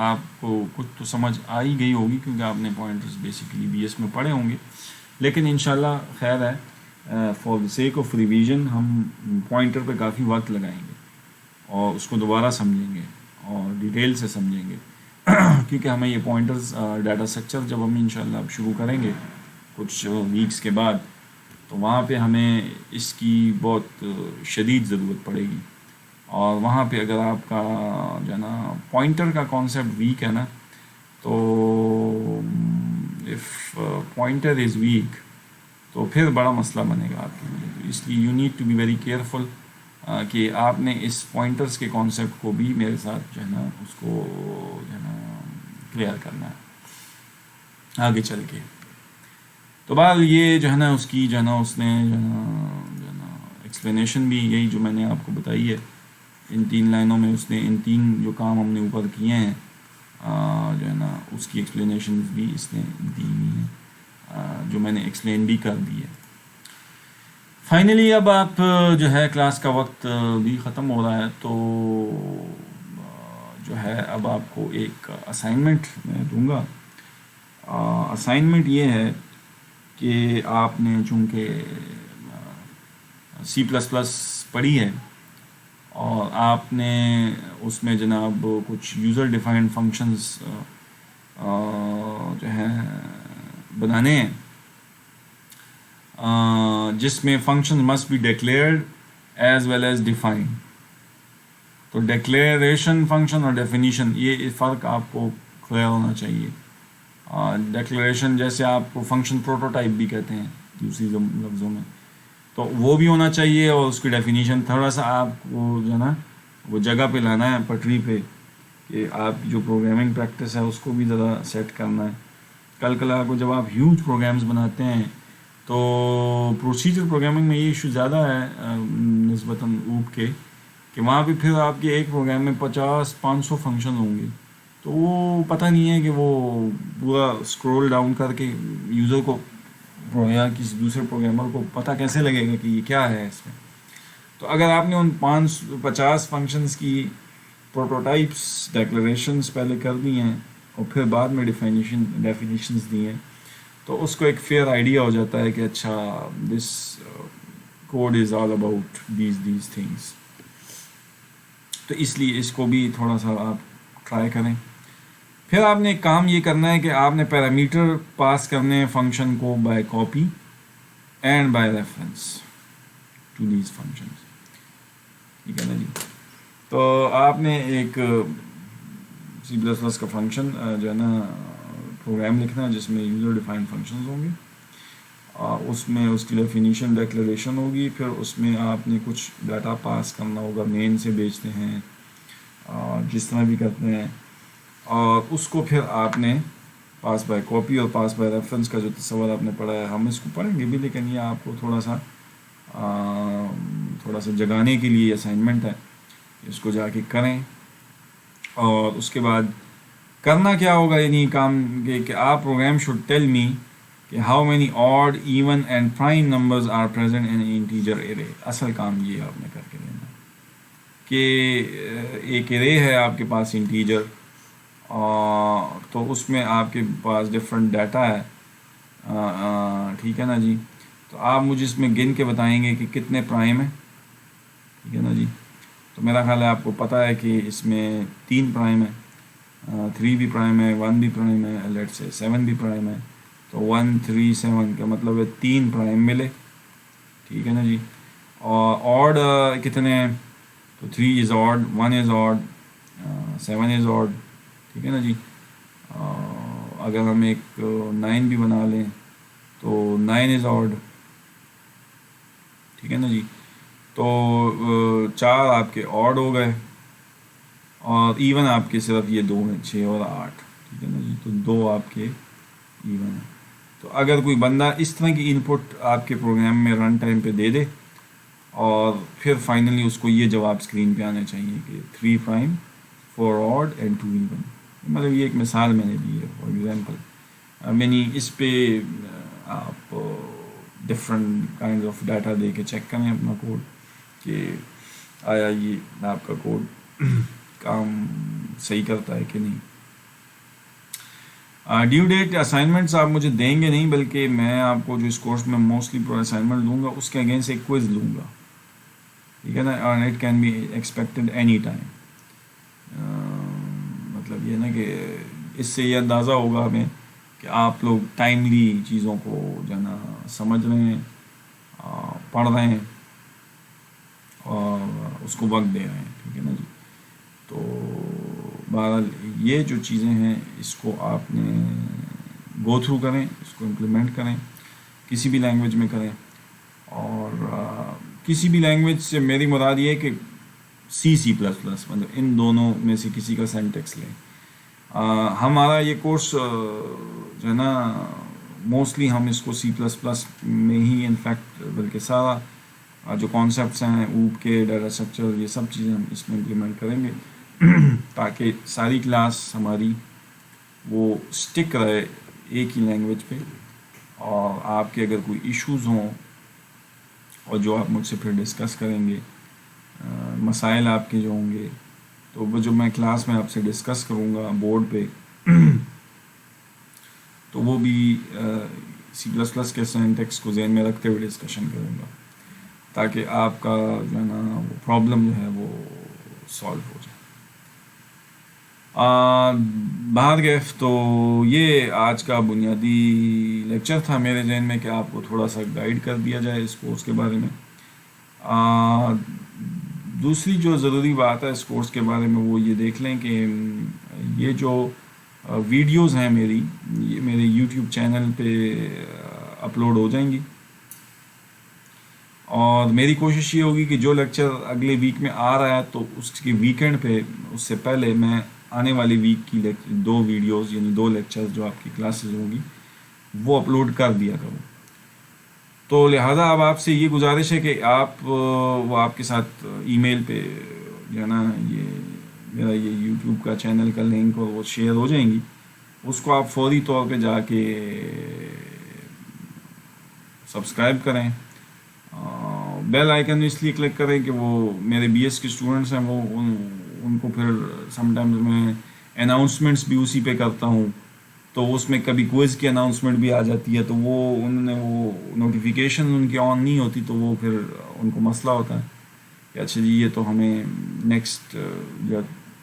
آپ کو کچھ تو سمجھ آ ہی گئی ہوگی، کیونکہ آپ نے پوائنٹرز بیسیکلی بی ایس میں پڑھے ہوں گے. لیکن انشاءاللہ خیر ہے، for the sake of revision ہم پوائنٹر پہ کافی وقت لگائیں گے اور اس کو دوبارہ سمجھیں گے اور ڈیٹیل سے سمجھیں گے. کیونکہ ہمیں یہ پوائنٹرز ڈیٹا اسٹرکچر جب ہم انشاءاللہ اب شروع کریں گے کچھ ویکس کے بعد، تو وہاں پہ ہمیں اس کی بہت شدید ضرورت پڑے گی. اور وہاں پہ اگر آپ کا جو ہے نا پوائنٹر کا کانسیپٹ ویک ہے نا، تو اف پوائنٹر از ویک تو پھر بڑا مسئلہ بنے گا آپ کے لیے. تو اس لیے you need to be very careful کہ آپ نے اس پوائنٹرز کے کانسیپٹ کو بھی میرے ساتھ جو ہے نا اس کو جو ہے نا کلیئر کرنا ہے آگے چل کے. تو بہرحال یہ جو ہے نا اس کی جو ہے نا اس نے جو ہے نا ایکسپلینیشن بھی یہی جو میں نے آپ کو بتائی ہے، ان 3 لائنوں میں اس نے ان 3 جو کام ہم نے اوپر کیے ہیں جو ہے نا اس کی ایکسپلینیشن بھی اس نے دی ہوئی ہیں، جو میں نے ایکسپلین بھی کر دی ہے. فائنلی اب آپ جو ہے کلاس کا وقت بھی ختم ہو رہا ہے، تو جو ہے اب آپ کو ایک اسائنمنٹ میں دوں گا. اسائنمنٹ یہ ہے کہ آپ نے چونکہ سی پلس پلس پڑھی ہے اور آپ نے اس میں جناب کچھ یوزر ڈیفائنڈ فنکشنز جو ہیں بنانے ہیں، جس میں function must be declared as well as defined. تو ڈکلیریشن فنکشن اور ڈیفینیشن، یہ فرق آپ کو کلیئر ہونا چاہیے. ڈکلیریشن جیسے آپ کو فنکشن پروٹوٹائپ بھی کہتے ہیں دوسری لفظوں میں، تو وہ بھی ہونا چاہیے، اور اس کی ڈیفینیشن تھوڑا سا آپ کو جو ہے نا وہ جگہ پہ لانا ہے پٹری پہ، کہ آپ جو پروگرامنگ پریکٹس ہے اس کو بھی ذرا سیٹ کرنا ہے. کل کلا کو جب آپ ہیوج پروگرامز بناتے ہیں تو پروسیجر پروگرامنگ میں یہ ایشو زیادہ ہے نسبتاً اوپ کے، کہ وہاں پہ پھر آپ کے ایک پروگرام میں 50-500 فنکشن ہوں گے، تو وہ پتہ نہیں ہے کہ وہ پورا اسکرول ڈاؤن کر کے یوزر کو یا کسی دوسرے پروگرامر کو پتہ کیسے لگے گا کہ یہ کیا ہے اس میں. تو اگر آپ نے ان 50 فنکشنز کی پروٹوٹائپس ڈیکلریشنز پہلے کر دی ہیں اور پھر بعد میں ڈیفینیشنز دی ہیں، تو اس کو ایک فیئر آئیڈیا ہو جاتا ہے کہ اچھا this code is all about these things. تو اس لیے اس کو بھی تھوڑا سا آپ ٹرائی کریں. پھر آپ نے ایک کام یہ کرنا ہے کہ آپ نے پیرامیٹر پاس کرنے ہیں فنکشن کو by copy and by reference to these functions. ٹھیک ہے نا جی. تو آپ نے ایک سی پلس پلس کا فنکشن جو ہے نا پروگرام لکھنا ہے جس میں یوزر ڈیفائنڈ فنکشنز ہوں گے. اس میں اس کی ڈیفینیشن ڈیکلیریشن ہوگی. پھر اس میں آپ نے کچھ ڈاٹا پاس کرنا ہوگا. مین سے بیچتے ہیں جس طرح بھی کرتے ہیں. اور اس کو پھر آپ نے پاس بائی کاپی اور پاس بائی ریفرنس کا جو تصور آپ نے پڑھا ہے, ہم اس کو پڑھیں گے بھی, لیکن یہ آپ کو تھوڑا سا جگانے کے لیے اسائنمنٹ ہے. اس کو جا کے کریں. اور اس کے بعد کرنا کیا ہوگا, یعنی کام کہ آپ پروگرام شوڈ ٹیل می کہ how many odd even and prime numbers are present in integer array. اصل کام یہ آپ نے کر کے دینا کہ ایک ارے ہے آپ کے پاس انٹیجر, تو اس میں آپ کے پاس ڈفرینٹ ڈیٹا ہے. ٹھیک ہے نا جی. تو آپ مجھے اس میں گن کے بتائیں گے کہ کتنے پرائم ہیں. ٹھیک ہے نا جی. تو میرا خیال ہے آپ کو پتہ ہے کہ اس میں 3 پرائم ہے, 3 بھی پرائم ہے, 1 بھی پرائم ہے, لیٹ سے 7 بھی پرائم ہے. تو 1 3 7 کا مطلب ہے 3 پرائم ملے. ٹھیک ہے نا جی. اور آڈ کتنے ہیں, تو 3 is odd, 1 is odd, 7 is odd. ٹھیک ہے نا جی. اگر ہم ایک 9 بھی بنا لیں تو 9 از آڈ. ٹھیک ہے نا جی. تو 4 آپ کے آڈ ہو گئے, اور ایون آپ کے صرف یہ 2 ہیں, 6 اور 8. ٹھیک ہے نا جی. تو 2 آپ کے ایون ہیں. تو اگر کوئی بندہ اس طرح کی ان پٹ آپ کے پروگرام میں رن ٹائم پہ دے دے, اور پھر فائنلی اس کو یہ جواب اسکرین پہ آنا چاہیے کہ 3 پرائم 4 آڈ اینڈ 2 ایون. مطلب یہ ایک مثال میں نے دی ہے فار ایگزامپل. میں نے اس پہ آپ ڈفرینٹ کائنڈ آف ڈیٹا دے کے چیک کریں اپنا کوڈ کہ آیا یہ آپ کا کوڈ کام صحیح کرتا ہے کہ نہیں. ڈیو ڈیٹ اسائنمنٹس آپ مجھے دیں گے نہیں, بلکہ میں آپ کو جو اس کورس میں موسٹلی پورا اسائنمنٹ دوں گا اس کے اگینسٹ ایک کوئز لوں گا. ٹھیک ہے نا. اور it can be expected any time. مطلب یہ نا کہ اس سے یہ اندازہ ہوگا ہمیں کہ آپ لوگ ٹائملی چیزوں کو جو ہے نا سمجھ رہے ہیں, پڑھ رہے ہیں, اور اس کو وقت دے رہے ہیں. ٹھیک ہے نا جی. تو بہرحال یہ جو چیزیں ہیں اس کو آپ نے گو تھرو کریں, اس کو امپلیمنٹ کریں, کسی بھی لینگویج میں کریں. اور کسی بھی لینگویج سے میری مراد یہ ہے کہ سی پلس پلس, مطلب ان دونوں میں سے کسی کا سینٹیکس لیں. ہمارا یہ کورس جو ہے نا موسٹلی ہم اس کو سی پلس پلس میں ہی انفیکٹ, بلکہ سارا جو کانسیپٹس ہیں اوپ کے, ڈیٹا اسٹرکچر, یہ سب چیزیں ہم اس میں امپلیمنٹ کریں گے تاکہ ساری کلاس ہماری وہ اسٹک رہے ایک ہی لینگویج پہ. اور آپ کے اگر کوئی ایشوز ہوں اور جو آپ مجھ سے پھر ڈسکس کریں گے, مسائل آپ کے جو ہوں گے, تو وہ جو میں کلاس میں آپ سے ڈسکس کروں گا بورڈ پہ تو وہ بھی سی پلس پلس کے سینٹیکس کو ذہن میں رکھتے ہوئے ڈسکشن کروں گا تاکہ آپ کا جو ہے نا وہ پرابلم جو ہے وہ سالو ہو جائے. باہر گئے تو یہ آج کا بنیادی لیکچر تھا میرے ذہن میں کہ آپ کو تھوڑا سا گائیڈ کر دیا جائے اس کورس کے بارے میں. دوسری جو ضروری بات ہے اس کورس کے بارے میں وہ یہ دیکھ لیں کہ یہ جو ویڈیوز ہیں میری, یہ میرے یوٹیوب چینل پہ اپلوڈ ہو جائیں گی. اور میری کوشش یہ ہوگی کہ جو لیکچر اگلے ویک میں آ رہا ہے تو اس کی ویکینڈ پہ, اس سے پہلے میں آنے والی ویک کی 2 ویڈیوز یعنی 2 لیکچر جو آپ کی کلاسز ہوں گی وہ اپلوڈ کر دیا کروں. تو لہٰذا اب آپ سے یہ گزارش ہے کہ آپ وہ آپ کے ساتھ ای میل پہ جو ہے نا یہ میرا یہ یوٹیوب کا چینل کا لنک اور وہ شیئر ہو جائیں گی, اس کو آپ فوری طور پہ جا کے سبسکرائب کریں. بیل آئیکن اس لیے کلک کریں کہ وہ میرے بی ایس کے اسٹوڈنٹس ہیں وہ ان کو پھر سم ٹائمز میں اناؤنسمنٹس بھی اسی پہ کرتا ہوں, تو اس میں کبھی کوئز کی اناؤنسمنٹ بھی آ جاتی ہے, تو وہ انہوں نے وہ نوٹیفیکیشن ان کی آن نہیں ہوتی, تو وہ پھر ان کو مسئلہ ہوتا ہے کہ اچھا جی یہ تو ہمیں نیکسٹ جو